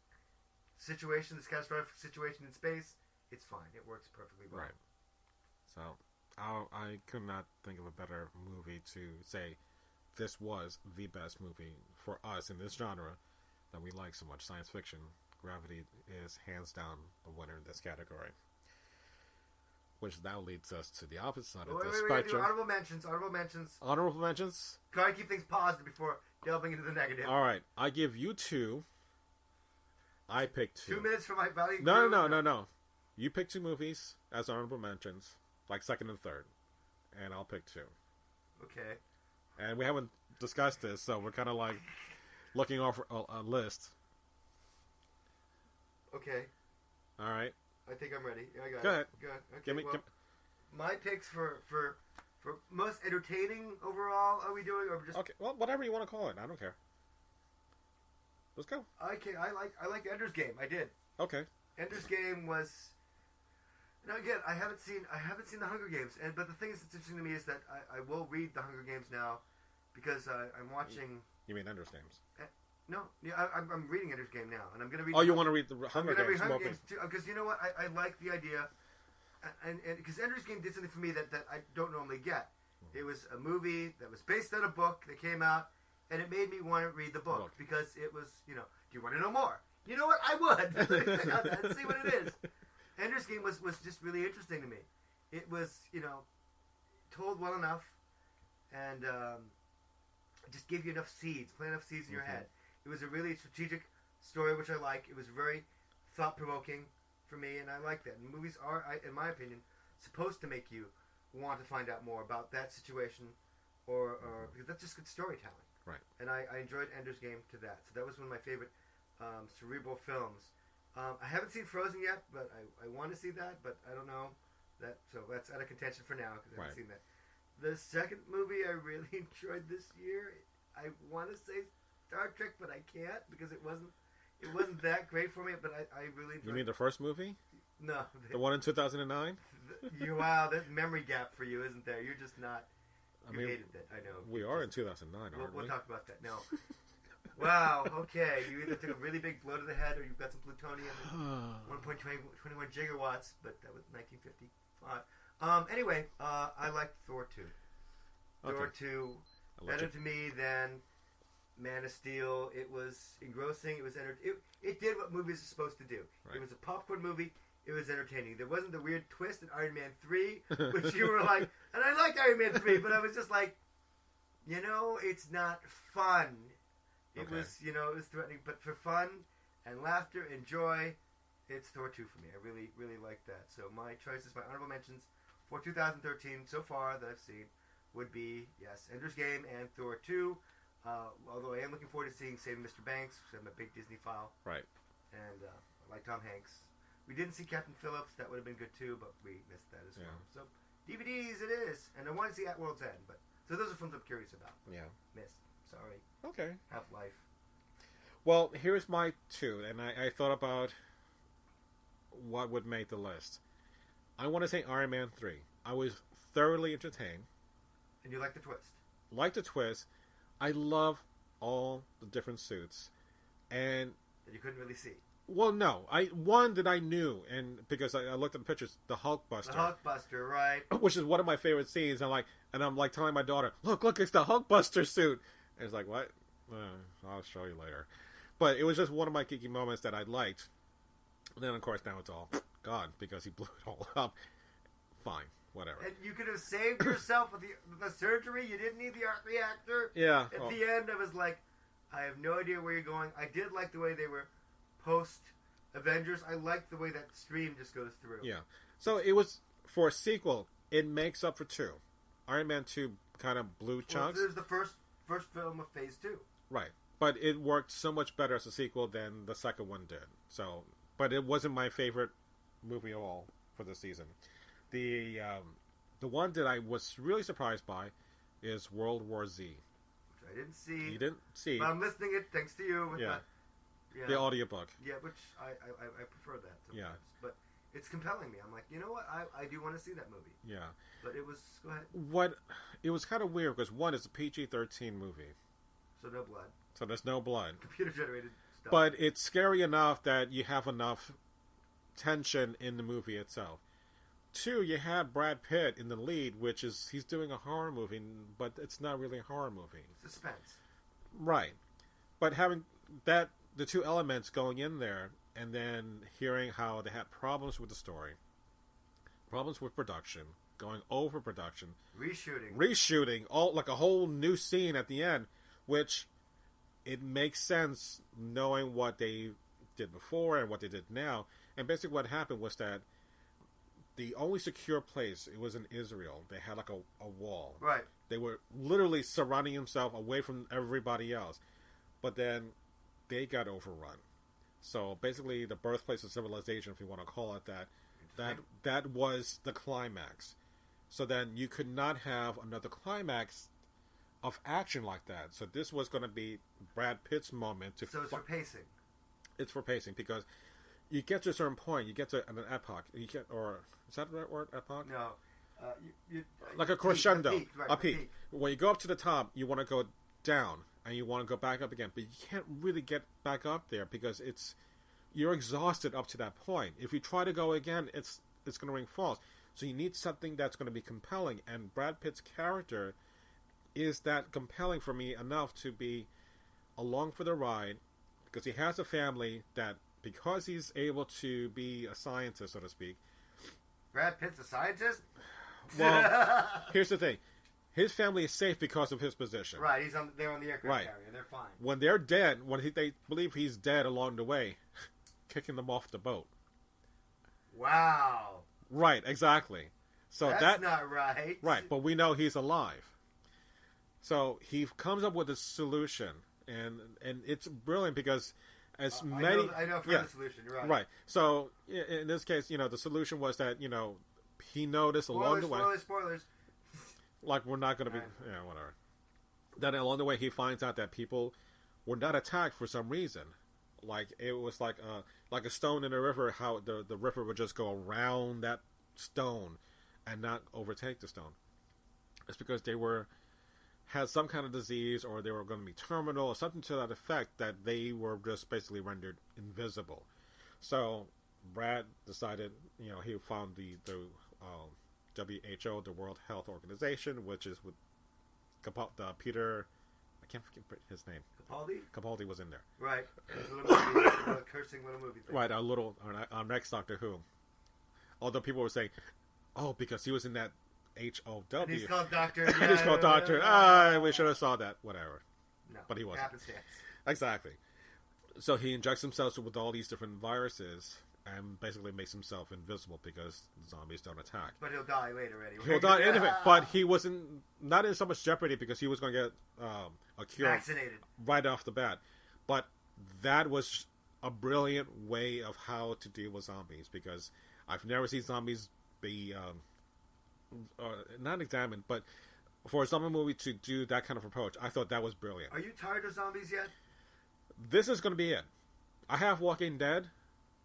situation, this catastrophic situation in space, it's fine. It works perfectly well. Right. So, I could not think of a better movie to say this was the best movie for us in this genre that we like so much, science fiction. Gravity is hands down the winner in this category. Which now leads us to the opposite side of the spectrum. Honorable mentions. Honorable mentions. Try to keep things positive before delving into the negative. All right, I give you 2. I pick 2. 2 minutes for my value. No. You pick 2 movies as honorable mentions, like second and third, and I'll pick 2. Okay. And we haven't discussed this, so we're kind of like looking over a list. Okay. All right. I think I'm ready. I got Go ahead. Good. Okay, Give me. my picks for most entertaining overall. Are we doing or just Okay. Well, whatever you want to call it, I don't care. Let's go. Okay, I like Ender's Game. I did. Okay. Ender's Game was. Now again, I haven't seen the Hunger Games, but the thing that's interesting to me is that I will read the Hunger Games now because I'm watching. You mean Ender's Games? No, yeah, I'm reading Ender's Game now, and I'm going to read. Oh, you want to read the Hunger Games? Read Hunger Games too, because you know what? I like the idea, and because Ender's Game did something for me that I don't normally get. It was a movie that was based on a book that came out, and it made me want to read the book because it was, do you want to know more? You know what? I would. Let's see what it is. Ender's Game was just really interesting to me. It was, told well enough, and just gave you enough seeds, plant enough seeds in your head. It was a really strategic story, which I like. It was very thought-provoking for me, and I like that. And movies are, in my opinion, supposed to make you want to find out more about that situation, or because that's just good storytelling. Right. And I enjoyed Ender's Game to that. So that was one of my favorite cerebral films. I haven't seen Frozen yet, but I want to see that, but I don't know. So that's out of contention for now, because I haven't seen that. The second movie I really enjoyed this year, I want to say Star Trek, but I can't because it wasn't that great for me. But I really enjoyed. You mean the first movie? No, the one in 2009. Wow, there's memory gap for you, isn't there? You're just not. You hated that. I know. We are in 2009, aren't we? We'll talk about that. No. Wow. Okay. You either took a really big blow to the head, or you've got some plutonium, 1.21 gigawatts. But that was 1955. Anyway, I liked Thor 2. Thor 2 better to me than Man of Steel. It was engrossing. It was it did what movies are supposed to do. Right. It was a popcorn movie. It was entertaining. There wasn't the weird twist in Iron Man 3, which you were like, and I liked Iron Man 3, but I was just like, it's not fun. It was, it was threatening, but for fun and laughter and joy, it's Thor 2 for me. I really, really like that. So my choices, my honorable mentions for 2013 so far that I've seen would be, yes, Ender's Game and Thor 2. Although I am looking forward to seeing Saving Mr. Banks, because I'm a big Disney file. Right. And I like Tom Hanks. We didn't see Captain Phillips. That would have been good too, but we missed that as well. So DVDs it is. And I want to see At World's End. So those are films I'm curious about. Yeah. Missed. Sorry. Okay. Half-Life. Well, here's my 2. And I thought about what would make the list. I want to say Iron Man 3. I was thoroughly entertained. And you like the twist? Like the twist. I love all the different suits. And that you couldn't really see. Well, no. One that I knew, and because I looked at the pictures, the Hulkbuster. The Hulkbuster, right? Which is one of my favorite scenes. I'm like telling my daughter, look, it's the Hulkbuster suit. And it's like, what? I'll show you later. But it was just one of my geeky moments that I liked. And then, of course, now it's all gone because he blew it all up. Fine, whatever. And you could have saved yourself with the surgery. You didn't need the arc reactor. Yeah. At the end, I was like, I have no idea where you're going. I did like the way they were post-Avengers. I liked the way that stream just goes through. Yeah. So it was, for a sequel, it makes up for 2. Iron Man 2 kind of blew chunks. This is the first film of Phase 2. Right. But it worked so much better as a sequel than the second one did. So, but it wasn't my favorite movie at all for the season. The one that I was really surprised by is World War Z. Which I didn't see. You didn't see. But I'm listening it thanks to you. With the audiobook. Yeah, which I prefer that sometimes. Yeah. But it's compelling me. I'm like, you know what? I do want to see that movie. Yeah. But it was... Go ahead. It was kind of weird because, one, it's a PG-13 movie. So no blood. So there's no blood. Computer-generated stuff. But it's scary enough that you have enough tension in the movie itself. 2, you have Brad Pitt in the lead, which is, he's doing a horror movie, but it's not really a horror movie. Suspense. Right. But having that, the 2 elements going in there, and then hearing how they had problems with the story, problems with production, going over production, reshooting, all like a whole new scene at the end, which it makes sense knowing what they did before and what they did now. And basically what happened was that the only secure place, it was in Israel. They had like a wall. Right. They were literally surrounding themselves away from everybody else. But then they got overrun. So basically the birthplace of civilization, if you want to call it that was the climax. So then you could not have another climax of action like that. So this was going to be Brad Pitt's moment to... So it's for pacing. It's for pacing because you get to a certain point, you get to an epoch, you get, or is that the right word, epoch? No. Like a crescendo, a peak. When you go up to the top, you want to go down, and you want to go back up again, but you can't really get back up there because you're exhausted up to that point. If you try to go again, it's going to ring false. So you need something that's going to be compelling, and Brad Pitt's character is that compelling for me enough to be along for the ride, because he has a family that, because he's able to be a scientist, so to speak. Brad Pitt's a scientist? Well, here's the thing. His family is safe because of his position. Right, they're on the aircraft carrier. They're fine. When they're dead, they believe he's dead along the way, kicking them off the boat. Wow. Right, exactly. So that's not right. Right, but we know he's alive. So he comes up with a solution, and it's brilliant because as many... I know the solution, you're right. Right. So in this case, the solution was that, he noticed along the way... Spoilers. Like, we're not going to be... whatever. Then along the way, he finds out that people were not attacked for some reason. Like, it was like a stone in a river, how the river would just go around that stone and not overtake the stone. It's because they had some kind of disease, or they were going to be terminal, or something to that effect, that they were just basically rendered invisible. So Brad decided, he found the WHO, the World Health Organization, which is with Peter, I can't forget his name. Capaldi was in there. Right. There's a little movie, a cursing little movie thing. Right, our next Doctor Who. Although people were saying, because he was in that HOW. And he's called Doctor. He's called Doctor. We should have saw that. Whatever. No, but he wasn't. Happenstance. Exactly. So he injects himself with all these different viruses and basically makes himself invisible because zombies don't attack. But he'll die later anyway. He'll die anyway. But he wasn't, not in so much jeopardy because he was going to get a cure. Vaccinated. Right off the bat. But that was a brilliant way of how to deal with zombies, because I've never seen zombies be... not examined, but for a zombie movie to do that kind of approach, I thought that was brilliant. Are you tired of zombies yet? This is going to be it. I have Walking Dead.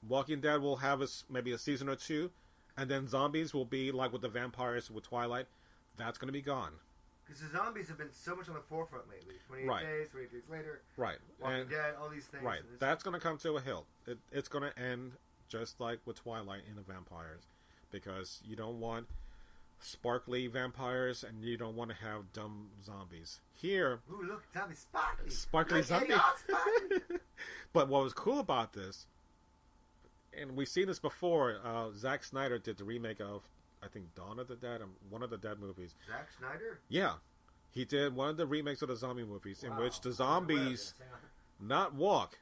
Walking Dead will have maybe a season or 2, and then zombies will be like with the vampires with Twilight. That's going to be gone. Because the zombies have been so much on the forefront lately. 28 days, 28 days later. Right. Walking Dead, all these things. Right. That's going to come to a hill. It's going to end just like with Twilight and the vampires, because you don't want sparkly vampires, and you don't want to have dumb zombies. Here, ooh, look, zombie sparkly. Sparkly zombie. But what was cool about this, and we've seen this before, Zack Snyder did the remake of, I think, Dawn of the Dead, one of the Dead movies. Zack Snyder? Yeah. He did one of the remakes of the zombie movies in which the zombies not walk.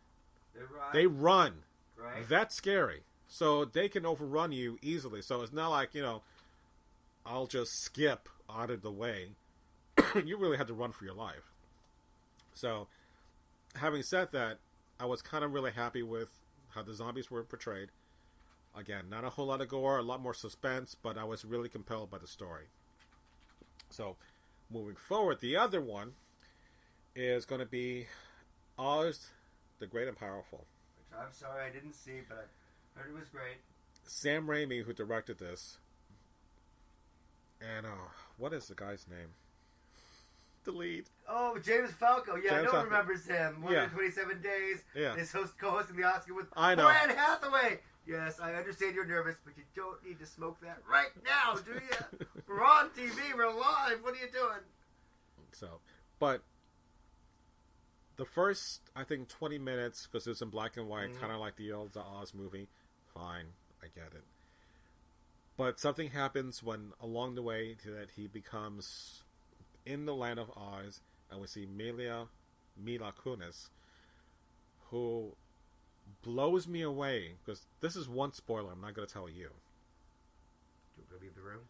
They run. Right. That's scary. So they can overrun you easily. So it's not like, I'll just skip out of the way. You really had to run for your life. So, having said that, I was kind of really happy with how the zombies were portrayed. Again, not a whole lot of gore, a lot more suspense, but I was really compelled by the story. So, moving forward, the other one is going to be Oz, the Great and Powerful. Which I'm sorry I didn't see, but I heard it was great. Sam Raimi, who directed this. And, what is the guy's name? The lead. Oh, James Falco. Yeah, James no one Falco. remembers him. 127 Days. Yeah. His co-hosting the Oscar with I know. Anne Hathaway. Yes, I understand you're nervous, but you don't need to smoke that right now, do you? We're on TV. We're live. What are you doing? So, but the first, I think, 20 minutes, because it's in black and white, kind of like the old Oz movie. Fine, I get it. But something happens when, along the way, that he becomes in the land of Oz, and we see Mila Kunis, who blows me away, because this is one spoiler I'm not going to tell you. Do you leave the room?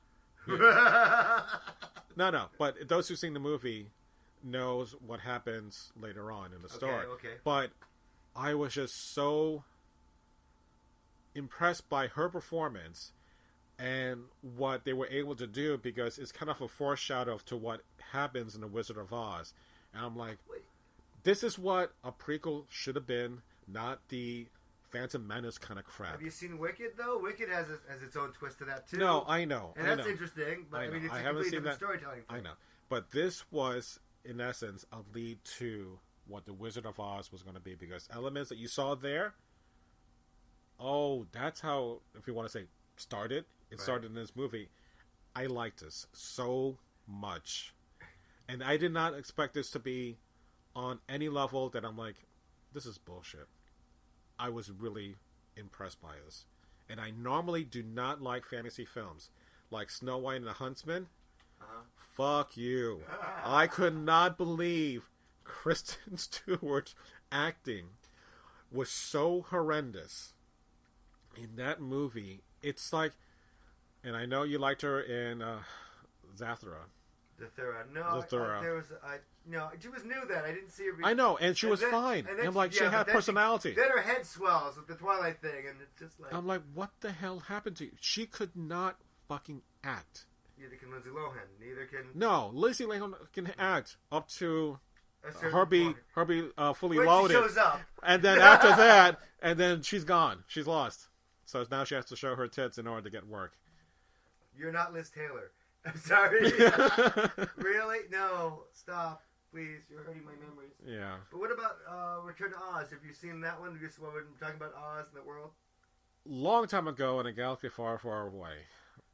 Yeah. No, but those who've seen the movie knows what happens later on in the story. Okay. But I was just so impressed by her performance and what they were able to do, because it's kind of a foreshadow to what happens in The Wizard of Oz. And I'm like, this is what a prequel should have been, not the Phantom Menace kind of crap. Have you seen Wicked, though? Wicked has its own twist to that, too. No, I know. And that's interesting, but I mean, it's a completely different storytelling thing. I know. But this was, in essence, a lead to what The Wizard of Oz was going to be, because elements that you saw there, that's how, if you want to say, started. It started in this movie. I liked this so much. And I did not expect this to be on any level that I'm like, this is bullshit. I was really impressed by this. And I normally do not like fantasy films. Like Snow White and the Huntsman. Fuck you. I could not believe Kristen Stewart's acting was so horrendous in that movie. It's like, and I know you liked her in Zathura. Zathura. She was new then. I didn't see her. I know, and she was fine. And I'm like, she had personality. Then her head swells with the Twilight thing, and it's just like... I'm like, what the hell happened to you? She could not fucking act. Neither can Lindsay Lohan. Neither can... No, Lindsay Lohan can act up to Herbie fully loaded. She shows up. And then after that, and then she's gone. She's lost. So now she has to show her tits in order to get work. You're not Liz Taylor. I'm sorry. Really? No. Stop. Please. You're hurting my memories. Yeah. But what about Return to Oz? Have you seen that one? When we're talking about Oz and the world? Long time ago in a galaxy far, far away.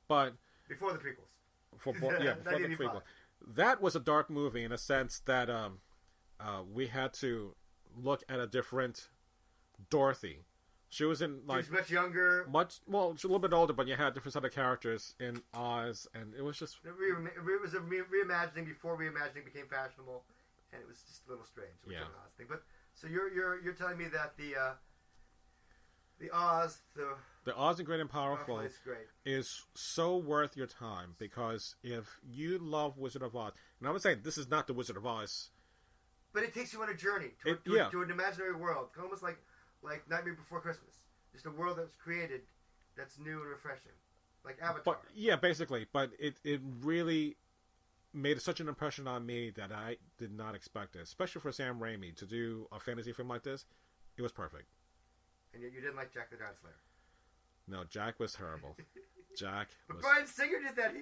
But... Before the prequels. Before the prequel. That was a dark movie in a sense that we had to look at a different Dorothy. She was in like... She was much younger. She's a little bit older, but you had a different set of characters in Oz, and it was just... It was a reimagining before reimagining became fashionable, and it was just a little strange. Yeah. Oz thing. But so you're telling me that the Oz and Great and Powerful is so worth your time, because if you love Wizard of Oz, and I would say this is not the Wizard of Oz, but it takes you on a journey to an imaginary world, almost like Nightmare Before Christmas, just a world that's created that's new and refreshing, like Avatar. Basically, but it really made such an impression on me that I did not expect it, especially for Sam Raimi to do a fantasy film like this. It was perfect. And yet you didn't like Jack the Giant Slayer. No, Jack was terrible. But Bryan Singer did that.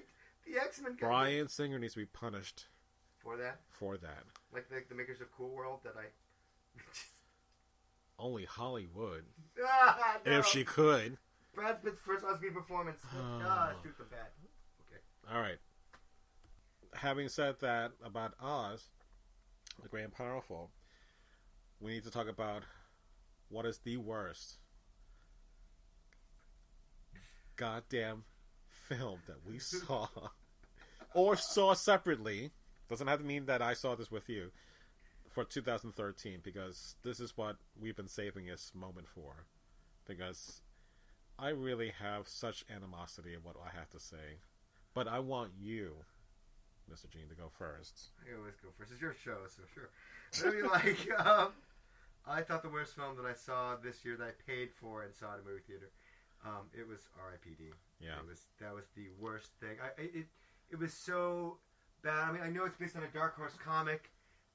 The X-Men guy. Bryan Singer needs to be punished. For that? For that. Like the makers of Cool World that I... Only Hollywood. No. If she could. Brad Pitt's first on-screen performance. Shoot the bat. Okay. All right. Having said that about Oz, the Great and Powerful, we need to talk about what is the worst goddamn film that we saw or saw separately. Doesn't have to mean that I saw this with you for 2013, because this is what we've been saving this moment for, because I really have such animosity of what I have to say, but I want you, Mr. Gene, to go first. I always go first. It's your show, so sure. I mean, I thought the worst film that I saw this year that I paid for and saw at a movie theater, it was R.I.P.D. Yeah, that was the worst thing. It was so bad. I mean, I know it's based on a Dark Horse comic,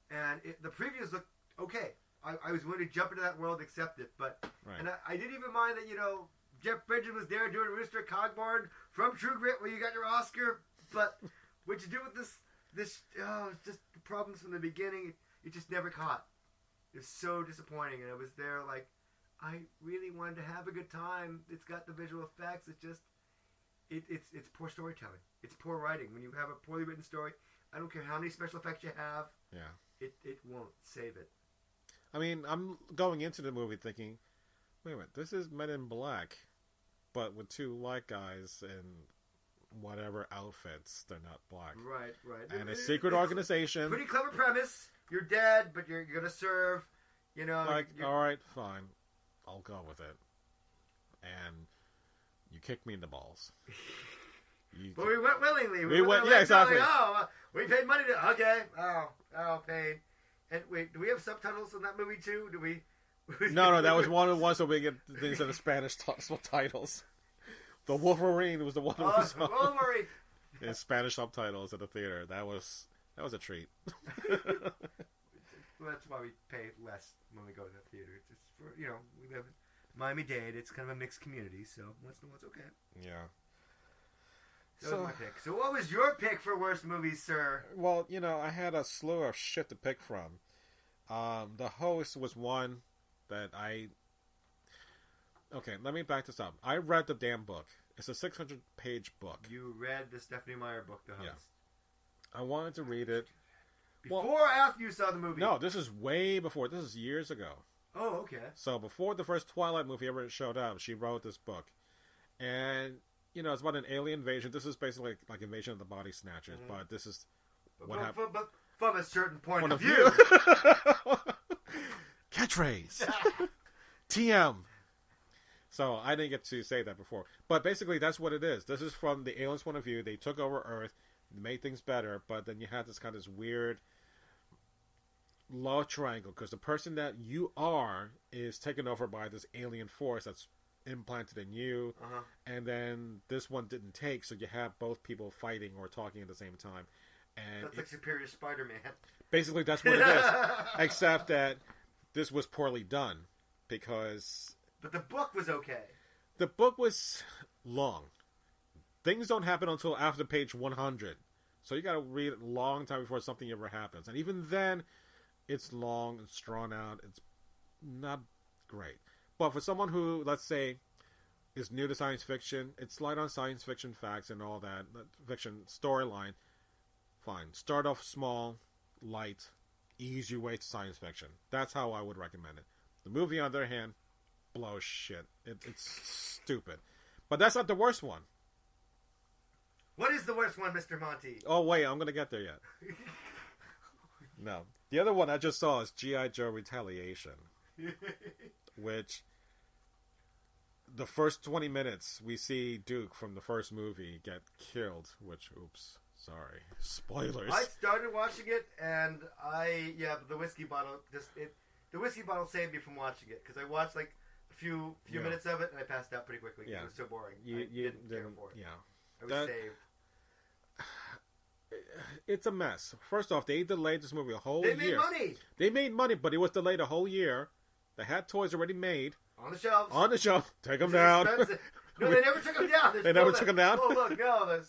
and the previews looked okay. I was willing to jump into that world, accept it, but right. And I didn't even mind that Jeff Bridges was there doing Rooster Cogburn from True Grit, where you got your Oscar. But what you do with this it's just the problems from the beginning. It just never caught. It was so disappointing, and I was there like, I really wanted to have a good time. It's got the visual effects. It's just, it's poor storytelling. It's poor writing. When you have a poorly written story, I don't care how many special effects you have. Yeah. It won't save it. I mean, I'm going into the movie thinking, wait a minute, this is Men in Black, but with two white guys in whatever outfits. They're not black. Right. And a secret organization. Pretty clever premise. You're dead, but you're going to serve, Like, alright, fine. I'll go with it. And you kicked me in the balls. But we went willingly. We went, yeah, exactly. We paid money to. Okay. Paid. And wait, do we have subtitles in that movie too? Do we? No, that was one of the ones that we get things in the Spanish subtitles. The Wolverine was the one that was Wolverine in Spanish subtitles at the theater. That was a treat. Well, that's why we pay less when we go to the theater. It's for we live in Miami-Dade. It's kind of a mixed community, so once in a while it's okay. Yeah. That was my pick. So what was your pick for worst movies, sir? Well, I had a slew of shit to pick from. The Host was one that Okay, let me back this up. I read the damn book. It's a 600-page book. You read the Stephanie Meyer book, The Host? Yeah. I wanted to read it. Before or after you saw the movie? No, this is way before. This is years ago. Oh, okay. So before the first Twilight movie ever showed up, she wrote this book. And, it's about an alien invasion. This is basically like Invasion of the Body Snatchers, but this is what happened. But from a certain point of view. Catchphrase. TM. So I didn't get to say that before. But basically that's what it is. This is from the aliens' point of view. They took over Earth, made things better, but then you had this kind of weird love triangle, because the person that you are is taken over by this alien force that's implanted in you, and then this one didn't take, so you have both people fighting or talking at the same time. And that's like Superior Spider-Man. Basically that's what it is. Except that this was poorly done, because... But the book was okay. The book was long. Things don't happen until after page 100. So you gotta read it a long time before something ever happens. And even then, it's long, it's drawn out, it's not great. But for someone who, let's say, is new to science fiction, it's light on science fiction facts and all that, fiction storyline, fine. Start off small, light, ease your way to science fiction. That's how I would recommend it. The movie, on the other hand, blows shit. It's stupid. But that's not the worst one. What is the worst one, Mr. Monty? Oh, wait, I'm going to get there yet. No. The other one I just saw is G.I. Joe Retaliation. Which, the first 20 minutes, we see Duke from the first movie get killed. Which, oops, sorry. Spoilers. I started watching it, and the whiskey bottle, the whiskey bottle saved me from watching it. Because I watched, like, a few minutes of it, and I passed out pretty quickly. Yeah. It was so boring. I didn't care for it. Yeah. I was saved. It's a mess. First off, they delayed this movie a whole year. They made money! They made money, but it was delayed a whole year. They had toys already made. On the shelves. On the shelf. Take them down. No, they never took them down. They never took them down? Oh, look, no.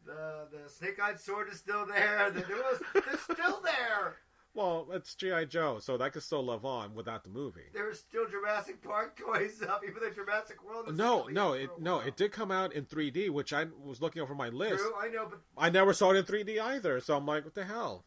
The snake-eyed sword is still there. They're still there. Well, it's G.I. Joe, so that could still live on without the movie. There are still Jurassic Park toys up, even though Jurassic World is it did come out in 3D, which I was looking over my list. True, I know, but I never saw it in 3D either, so I'm like, what the hell?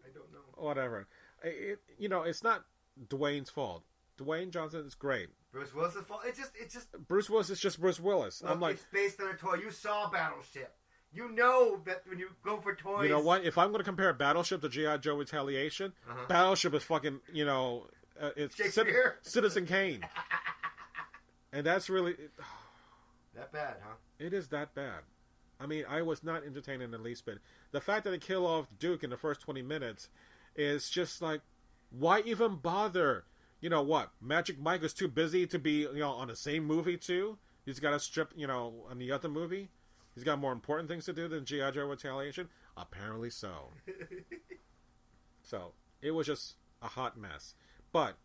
I don't know. Whatever. It's not Dwayne's fault. Dwayne Johnson is great. Bruce Willis' fault. It's just. Bruce Willis is just Bruce Willis. Look, I'm like, it's based on a toy. You saw Battleship. You know that when you go for toys. You know what? If I'm going to compare Battleship to G.I. Joe Retaliation, Battleship is fucking, it's Citizen Kane. And that's really... that bad, huh? It is that bad. I mean, I was not entertained in the least bit. The fact that they kill off Duke in the first 20 minutes is just like, why even bother? You know what? Magic Mike is too busy to be, on the same movie too. He's got to strip, on the other movie. He's got more important things to do than G.I. Joe Retaliation? Apparently so. So, it was just a hot mess. But,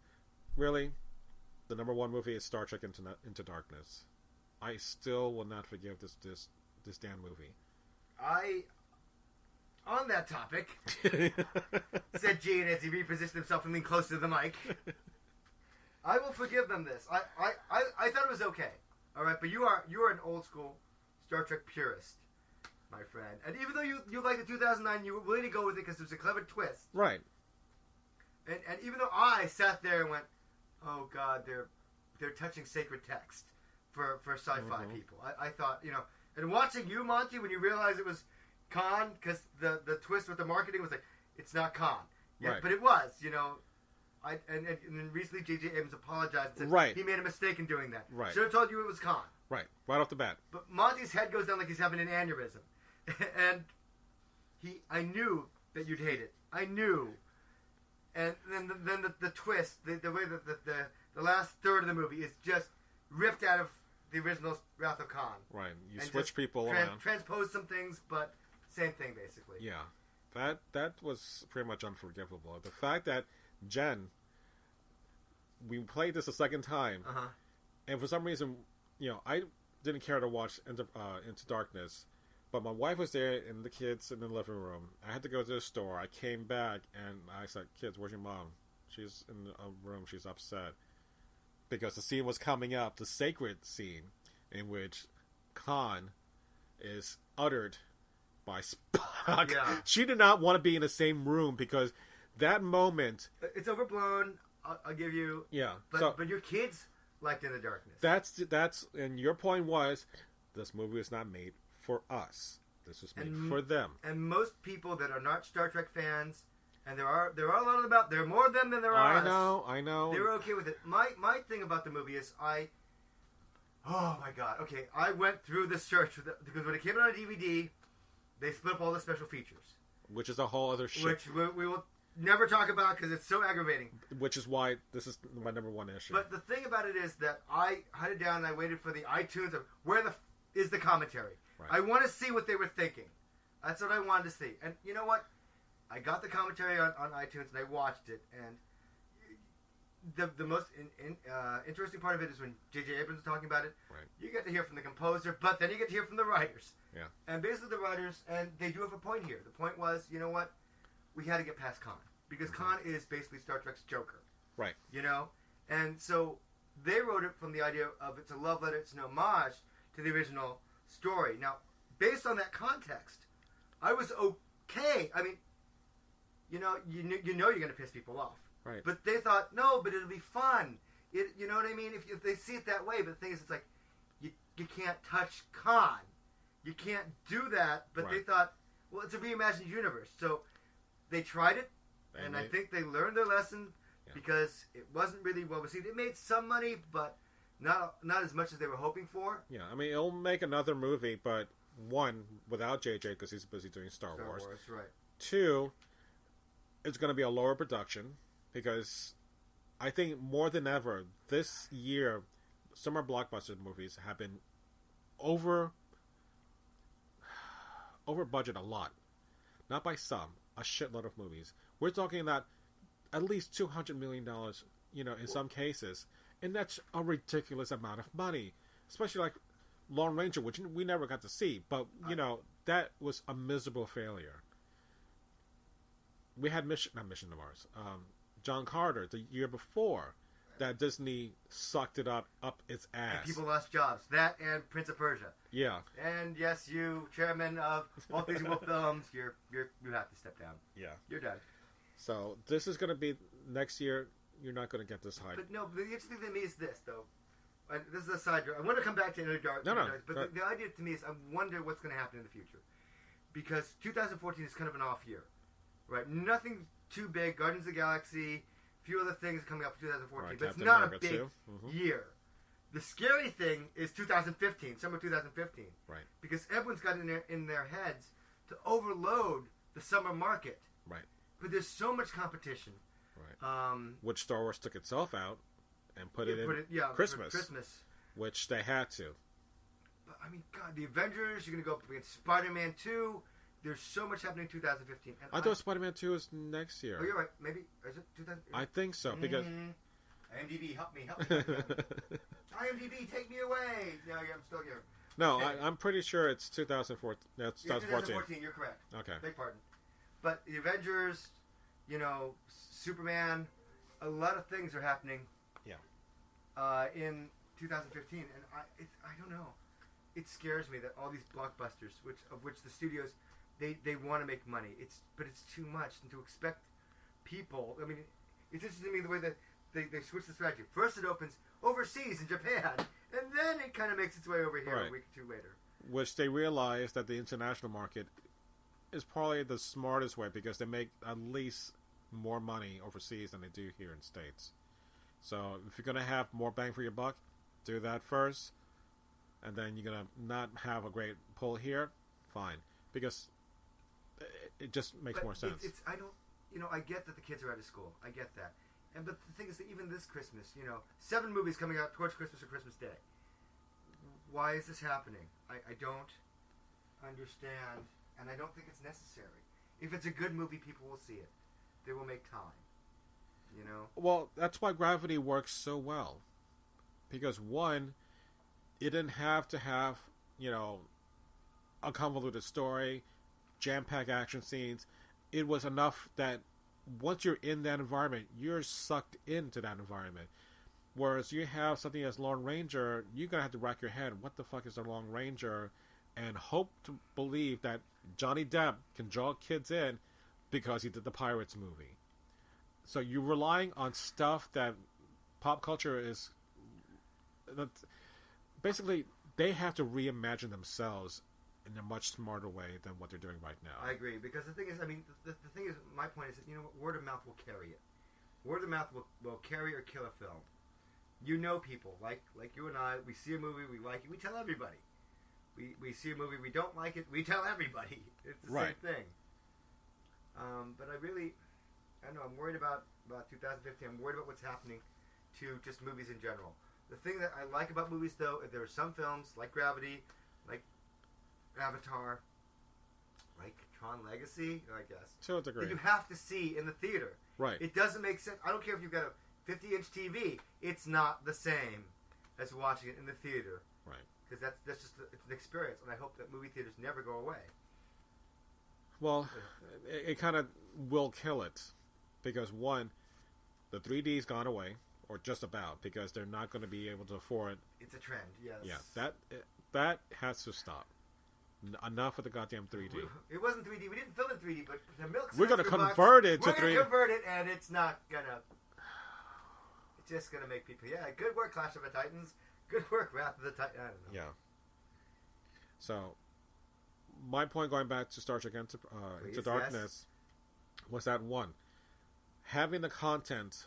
really, the number one movie is Star Trek Into Darkness. I still will not forgive this damn movie. On that topic, said Gene as he repositioned himself and leaned close to the mic, I will forgive them this. I thought it was okay. Alright, but you are an old school Star Trek purist, my friend. And even though you like the 2009, you were willing to go with it because it was a clever twist. Right. And even though I sat there and went, oh God, they're touching sacred text for sci-fi people. I thought, and watching you, Monty, when you realized it was Khan, because the twist with the marketing was like, it's not Khan. Yeah, right. But it was, and then recently J.J. Abrams apologized and said he made a mistake in doing that. Right. Should have told you it was Khan. Right off the bat. But Monty's head goes down like he's having an aneurysm. And I knew that you'd hate it. I knew. And then the twist, the way that the last third of the movie is just ripped out of the original Wrath of Khan. Right. You switch people around. Transpose some things, but same thing basically. Yeah. That was pretty much unforgivable. The fact that Jen, we played this a second time, and for some reason, I didn't care to watch Into Darkness, but my wife was there and the kids in the living room. I had to go to the store. I came back and I said, "Kids, where's your mom? She's in a room. She's upset." Because the scene was coming up, the sacred scene, in which Khan is uttered by Spock. Yeah. She did not want to be in the same room because that moment... It's overblown, I'll give you. Yeah. But your kids liked In the Darkness. That's and your point was, this movie was not made for us. This was made for them. And most people that are not Star Trek fans... And there are a lot of them out there. There are more of them than there are us. I know. They were okay with it. My thing about the movie is oh my God. Okay, I went through the search because when it came out on DVD, they split up all the special features. Which is a whole other shit. Which we will never talk about because it's so aggravating. Which is why this is my number one issue. But the thing about it is that I hunted down and I waited for the iTunes of where is the commentary. Right. I want to see what they were thinking. That's what I wanted to see. And you know what? I got the commentary on iTunes and I watched it, and the most interesting part of it is when J.J. Abrams is talking about it. Right. You get to hear from the composer, but then you get to hear from the writers. Yeah. And basically the writers, and they do have a point here. The point was, you know what? We had to get past Khan. Because Khan is basically Star Trek's Joker. Right. And so they wrote it from the idea of it's a love letter, it's an homage to the original story. Now, based on that context, I was okay. I mean, you know you're going to piss people off. Right. But they thought, no, but it'll be fun. You know what I mean? If they see it that way, but the thing is, it's like, you can't touch Khan. You can't do that. But They thought, well, it's a reimagined universe. So they tried it, I think they learned their lesson because it wasn't really well received. It made some money, but not as much as they were hoping for. Yeah, I mean, it'll make another movie, but one, without JJ because he's busy doing Star Wars. Right. Two, it's going to be a lower production because I think more than ever this year, summer blockbuster movies have been over budget a lot. Not by some, a shitload of movies. We're talking about at least $200 million, in some cases. And that's a ridiculous amount of money. Especially like Lone Ranger, which we never got to see. But, that was a miserable failure. we had not Mission to Mars. John Carter the year before that Disney sucked it up its ass. And people lost jobs. That and Prince of Persia. Yeah. And yes, you, chairman of Walt Disney World Films, you have to step down. Yeah. You're done. So this is going to be next year. You're not going to get this hype. But no, the interesting thing to me is this, though. And this is a side joke. I want to come back to Inner Dark. No. But the idea to me is I wonder what's going to happen in the future. Because 2014 is kind of an off year. Right? Nothing too big. Guardians of the Galaxy, a few other things coming up in 2014. Right, but Captain it's not America a big 2. year. The scary thing is 2015, summer 2015. Right. Because everyone's got in their heads to overload the summer market. Right. But there's so much competition. Right. Which Star Wars took itself out and put it in Christmas. Which they had to. But, I mean, God, the Avengers, you're going to go up against Spider-Man 2. There's so much happening in 2015. And I thought Spider-Man 2 is next year. Oh, you're right. Maybe. Is it 2000? I think so, because... IMDb, help me. IMDb, take me away. No, I'm still here. No, I'm pretty sure it's 2014. That's 2014. 2014, you're correct. Okay. Beg pardon. But the Avengers, Superman, a lot of things are happening. Yeah. In 2015, and I don't know. It scares me that all these blockbusters, of which the studios, they want to make money. But it's too much, and to expect people. I mean, it's interesting to me the way that they switch the strategy. First, it opens overseas in Japan, and then it kind of makes its way over here a week or two later. Which they realize that the international market is probably the smartest way because they make at least more money overseas than they do here in States. So if you're going to have more bang for your buck, do that first, and then you're going to not have a great pull here, fine. Because it just makes more sense. I get that the kids are out of school. I get that. But the thing is that even this Christmas, 7 movies coming out towards Christmas or Christmas Day. Why is this happening? I don't understand, and I don't think it's necessary. If it's a good movie, people will see it. They will make time. Well, that's why Gravity works so well. Because, one, it didn't have to have, a convoluted story, jam-packed action scenes. It was enough that once you're in that environment, you're sucked into that environment. Whereas you have something as Lone Ranger, you're going to have to rack your head, what the fuck is a Lone Ranger? And hope to believe that Johnny Depp can draw kids in because he did the Pirates movie. So you're relying on stuff that pop culture is... Basically, they have to reimagine themselves in a much smarter way than what they're doing right now. I agree, because the thing is, the thing is, my point is that, word of mouth will carry it. Word of mouth will carry or kill a film. People, like you and I, we see a movie, we like it, we tell everybody. We see a movie, we don't like it, we tell everybody. It's the same thing. But I don't know, I'm worried about 2015. I'm worried about what's happening to just movies in general. The thing that I like about movies, though, there are some films, like Gravity, like Avatar, like Tron Legacy, I guess, to a degree, that you have to see in the theater. Right. It doesn't make sense. I don't care if you've got a 50-inch TV. It's not the same as watching it in the theater. Right. Because that's just it's an experience, and I hope that movie theaters never go away. Well, it kind of will kill it because, one, the 3D's gone away, or just about, because they're not going to be able to afford. It's a trend, yes. Yeah, that has to stop. Enough with the goddamn 3D. It wasn't 3D. We didn't film in 3D, but the milk. We're going to convert it to 3D. We're going to convert it, and it's not gonna. It's just gonna make people. Yeah, good work, Clash of the Titans. Good work, Wrath of the Titans. I don't know. Yeah. So, my point going back to Star Trek Into Darkness was that, one, having the content,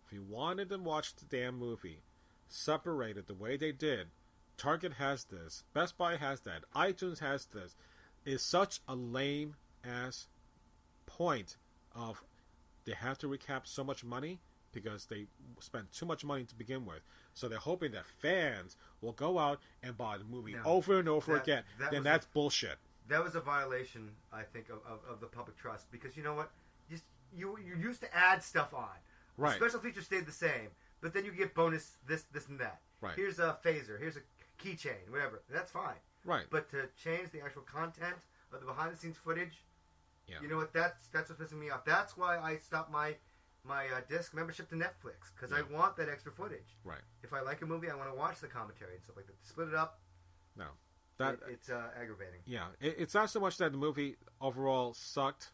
if you wanted to watch the damn movie, separated the way they did. Target has this, Best Buy has that, iTunes has this, is such a lame ass point of they have to recap so much money because they spent too much money to begin with. So they're hoping that fans will go out and buy the movie over and over again. That's bullshit. That was a violation, I think, of the public trust, because you know what? You used to add stuff on. Right. Special features stayed the same, but then you get bonus this and that. Right. Here's a phaser. Here's a keychain, whatever. That's fine. Right. But to change the actual content of the behind-the-scenes footage, Yeah. You know what? That's what's pissing me off. That's why I stopped my disc membership to Netflix, because I want that extra footage. Right. If I like a movie, I want to watch the commentary and stuff like that. Split it up. No. It's aggravating. Yeah. It's not so much that the movie overall sucked,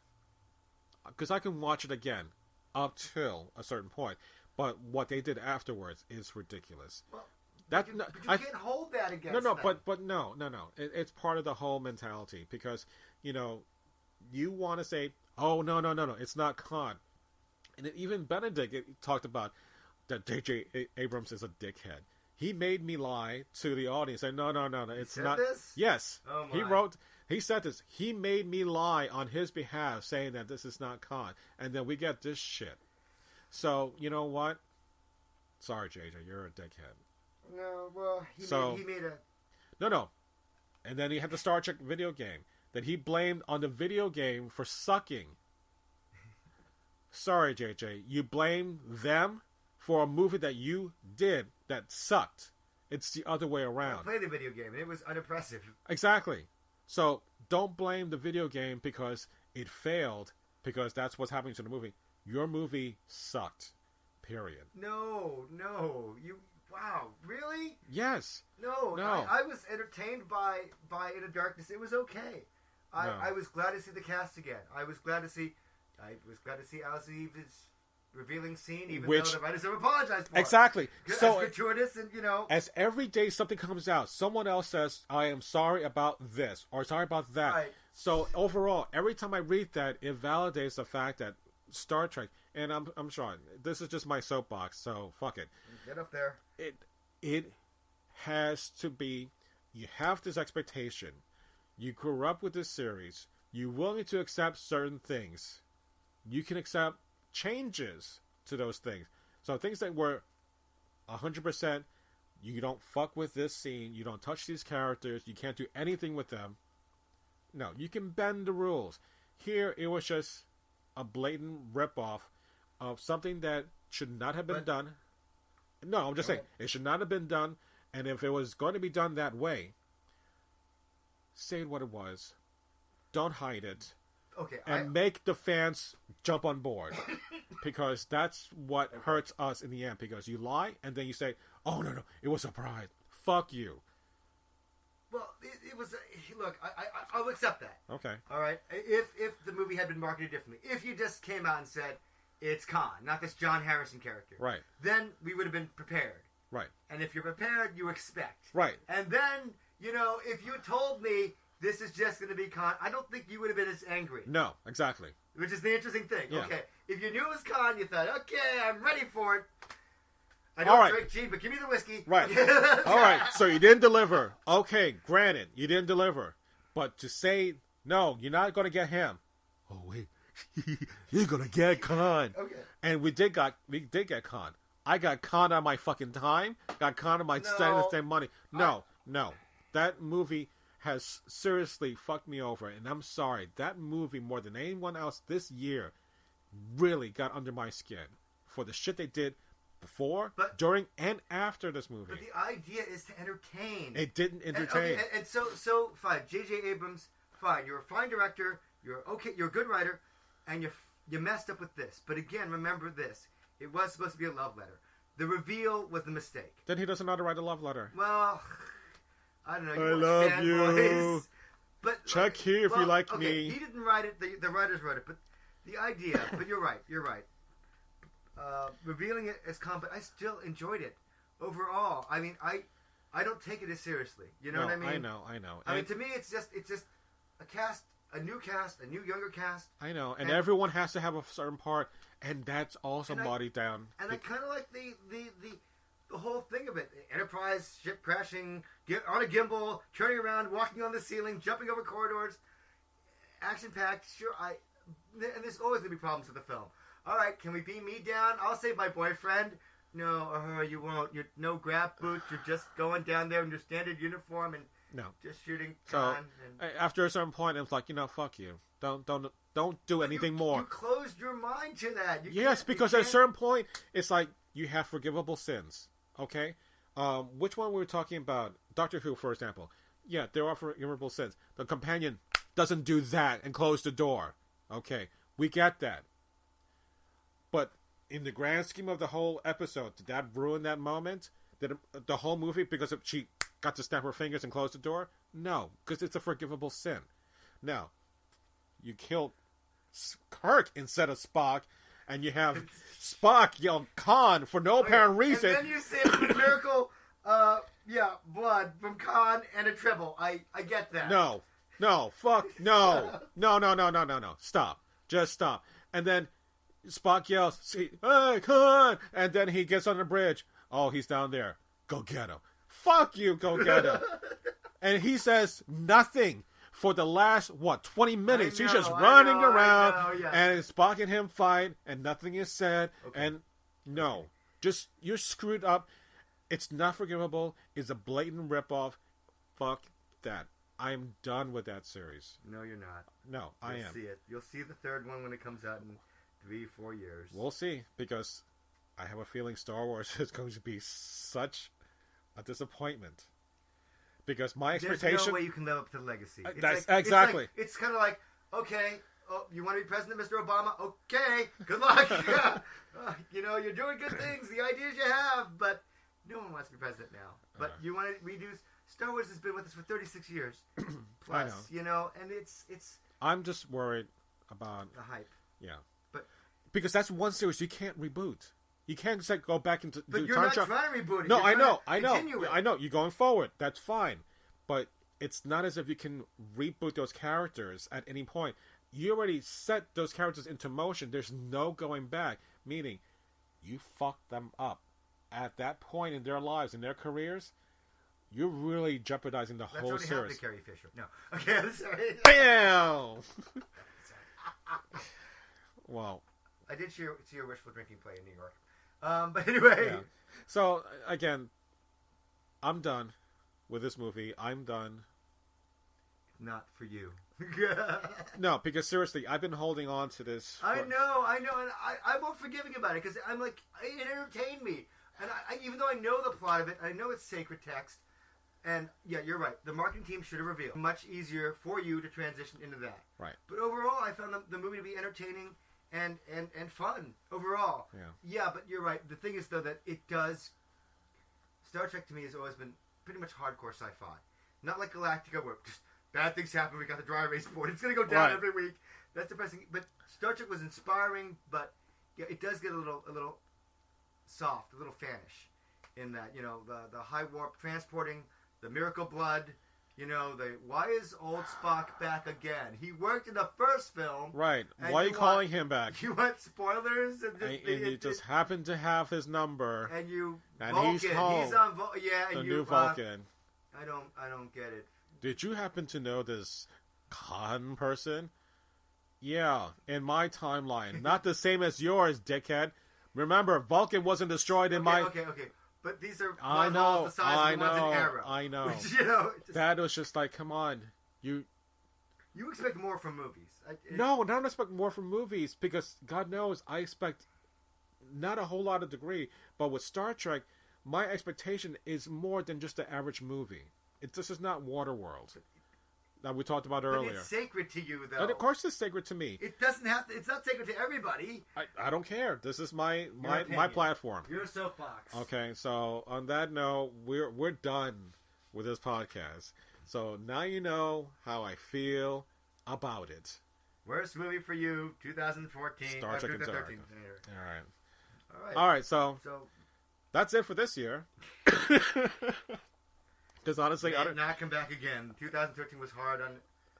because I can watch it again up till a certain point, but what they did afterwards is ridiculous. Well, that you can't hold that against no, them. but no. It's part of the whole mentality, because you want to say, oh no, it's not Khan. And even Benedict talked about that J.J. Abrams is a dickhead. He made me lie to the audience. And no, it's not. This? Yes. Oh he said this. He made me lie on his behalf, saying that this is not Khan. And then we get this shit. So, you know what? Sorry, J.J., you're a dickhead. No, well, he made a... No. And then he had the Star Trek video game that he blamed on the video game for sucking. Sorry, JJ. You blame them for a movie that you did that sucked. It's the other way around. I played the video game, and it was unimpressive. Exactly. So don't blame the video game because it failed, because that's what's happening to the movie. Your movie sucked. Period. No. Wow, really? Yes. No. I was entertained by In the Darkness. It was okay. I was glad to see the cast again. I was glad to see Alice Eve's revealing scene, even though the writers have apologized for it. Exactly. So as gratuitous and, as every day something comes out, someone else says, I am sorry about this, or sorry about that. Right. So overall, every time I read that, it validates the fact that Star Trek, and I'm Sean, this is just my soapbox, so fuck it. Get up there. It has to be, you have this expectation. You grew up with this series. You're willing to accept certain things. You can accept changes to those things. So things that were 100%, you don't fuck with this scene, you don't touch these characters, you can't do anything with them. No, you can bend the rules. Here, it was just a blatant ripoff of something that should not have been done. No, I'm just saying, it should not have been done, and if it was going to be done that way, say what it was. Don't hide it. Okay, and make the fans jump on board, because that's what hurts us in the end. Because you lie and then you say, "Oh no, it was a surprise." Fuck you. Well, it was. Look, I'll accept that. Okay. All right. If the movie had been marketed differently, if you just came out and said it's Khan, not this John Harrison character, right? Then we would have been prepared. Right. And if you're prepared, you expect. Right. And then if you told me this is just going to be Khan, I don't think you would have been as angry. No, exactly. Which is the interesting thing. Yeah. Okay, if you knew it was Khan, you thought, okay, I'm ready for it. I don't drink gin, but give me the whiskey. Right. All right, so you didn't deliver. Okay, granted, you didn't deliver. But to say, no, you're not going to get him. Oh, wait. You're going to get Khan. Okay. And we did get Khan. I got Khan on my fucking time. Got Khan on my same money. No. That movie has seriously fucked me over, and I'm sorry. That movie, more than anyone else this year, really got under my skin for the shit they did before, during, and after this movie. But the idea is to entertain. It didn't entertain. And so fine. J.J. Abrams, fine. You're a fine director. You're a good writer, and you messed up with this. But again, remember this. It was supposed to be a love letter. The reveal was the mistake. Then he doesn't know how to write a love letter. Well, I don't know. I love you. But check here if you like me. He didn't write it. The writers wrote it. But the idea. But you're right. Revealing it as Khan, but I still enjoyed it overall. I mean, I don't take it as seriously. You know what I mean? I know. I mean, to me, it's just a cast, a new younger cast. I know, and everyone has to have a certain part, and that's also bodied down. And I kind of like the whole thing of it: Enterprise ship crashing, on a gimbal, turning around, walking on the ceiling, jumping over corridors, action packed. Sure, and there's always gonna be problems with the film. All right, can we beam me down? I'll save my boyfriend. No, you won't. You're no grab boots. You're just going down there in your standard uniform and just shooting Khan. So after a certain point, it's like, fuck you. Don't do anything more. You closed your mind to that. Yes, because at a certain point, it's like you have forgivable sins. Okay, which one we were talking about? Doctor Who, for example. Yeah, there are forgivable sins. The companion doesn't do that and close the door. Okay, we get that. But in the grand scheme of the whole episode, did that ruin that moment? Did the whole movie, because she got to snap her fingers and close the door? No, because it's a forgivable sin. Now, you killed Kirk instead of Spock, and you have Spock yell Khan for no apparent reason. And then you say the miracle, blood from Khan and a triple. I get that. No, fuck, no. Stop. Just stop. And then Spock yells, hey, Khan! And then he gets on the bridge. Oh, he's down there. Go get him. Fuck you, go get him. And he says nothing for the last, 20 minutes. He's just running around, and Spock and him fight, and nothing is said. Okay. And no, just, you're screwed up. It's not forgivable. It's a blatant ripoff. Fuck that. I'm done with that series. No, you're not. No, I am. You'll see it. You'll see the third one when it comes out in 3-4 years. We'll see, because I have a feeling Star Wars is going to be such a disappointment. Because my expectation... There's no way you can live up to the legacy. That's like, exactly. It's kind of like, okay, you want to be president, Mr. Obama? Okay, good luck. You're doing good things, the ideas you have, but no one wants to be president now. But you want to redo... Star Wars has been with us for 36 years. Plus, I know. And it's... I'm just worried about... The hype. Yeah. But because that's one series you can't reboot. You can't just go back into... But you're not trying to reboot it. No, I know. You're going forward. That's fine. But it's not as if you can reboot those characters at any point. You already set those characters into motion. There's no going back. Meaning, you fucked them up. At that point in their lives, in their careers... You're really jeopardizing the whole series. That's already happened to Carrie Fisher. No. Okay, I'm sorry. Bam! Well. I did see your wishful drinking play in New York. But anyway. Yeah. So, again, I'm done with this movie. I'm done. Not for you. No, because seriously, I've been holding on to this. I know. And I'm more forgiving about it because I'm like, it entertained me. And even though I know the plot of it, I know it's sacred text. And, yeah, you're right. The marketing team should have revealed. Much easier for you to transition into that. Right. But overall, I found the movie to be entertaining and fun overall. Yeah. Yeah, but you're right. The thing is, though, that it does... Star Trek, to me, has always been pretty much hardcore sci-fi. Not like Galactica, where just bad things happen. We got the dry erase board. It's going to go down every week. That's depressing. But Star Trek was inspiring, but yeah, it does get a little soft, a little fanish in that, the high warp transporting... The miracle blood, why is old Spock back again? He worked in the first film. Right. Why are you calling him back? You want spoilers? And you just happen to have his number. And Vulcan. He's home. He's on the new Vulcan. I don't get it. Did you happen to know this Khan person? Yeah, in my timeline. Not the same as yours, dickhead. Remember, Vulcan wasn't destroyed in my... Okay. But these are the size of the ones in Arrow. I know. Which, that was just like, come on. You expect more from movies. No, I don't expect more from movies because, God knows, I expect not a whole lot of degree. But with Star Trek, my expectation is more than just the average movie. This is not Waterworld that we talked about earlier. But it's sacred to you, though. And of course it's sacred to me. It doesn't have to... It's not sacred to everybody. I don't care. This is my platform. Your soapbox. Okay, so on that note, we're done with this podcast. So now you know how I feel about it. Worst movie for you, 2014. Star Trek Into 2013. All right, so that's it for this year. Because honestly, I don't... not come back again. 2013 was hard on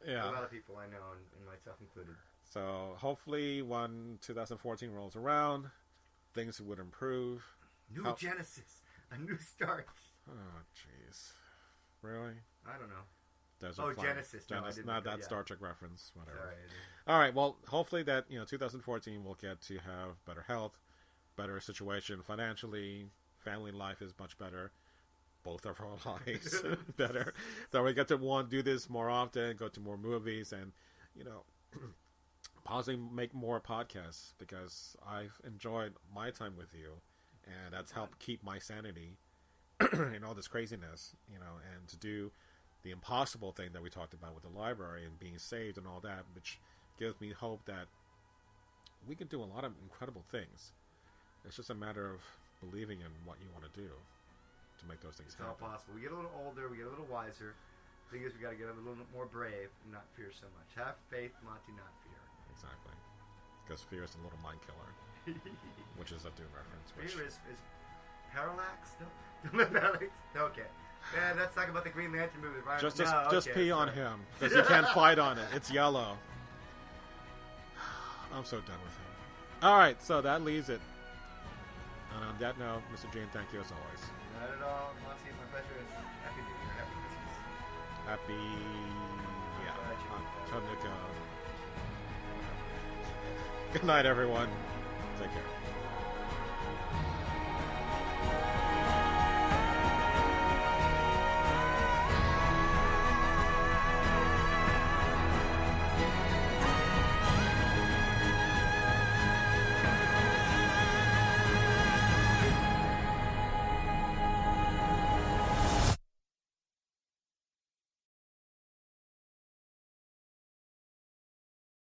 a lot of people I know, and myself included. So hopefully, when 2014 rolls around, things would improve. New Genesis, a new start. Oh, jeez, really? I don't know. Genesis. Not that Star Trek reference. Whatever. Sorry, all right. Well, hopefully that 2014 will get to have better health, better situation financially. Family life is much better. Both of our lives better. So we get to do this more often, go to more movies, and possibly make more podcasts because I've enjoyed my time with you, and that's helped keep my sanity in all this craziness, and to do the impossible thing that we talked about with the library and being saved and all that, which gives me hope that we can do a lot of incredible things. It's just a matter of believing in what you want to do to make those things happen. It's all possible. We get a little older, we get a little wiser. The thing is, we got to get a little more brave and not fear so much. Have faith, Monty, not fear. Exactly. Because fear is a little mind killer, which is a Doom reference. Fear is parallax? No, parallax? Okay. Man, let's talk about the Green Lantern movie. Right? Just pee on him because he can't fight on it. It's yellow. I'm so done with him. All right, so that leaves it. And on that note, Mr. Gene, thank you as always. Not at all, Monty. My pleasure. Happy New Year. Happy Christmas. Happy, Hanukkah. Good night, everyone. Take care.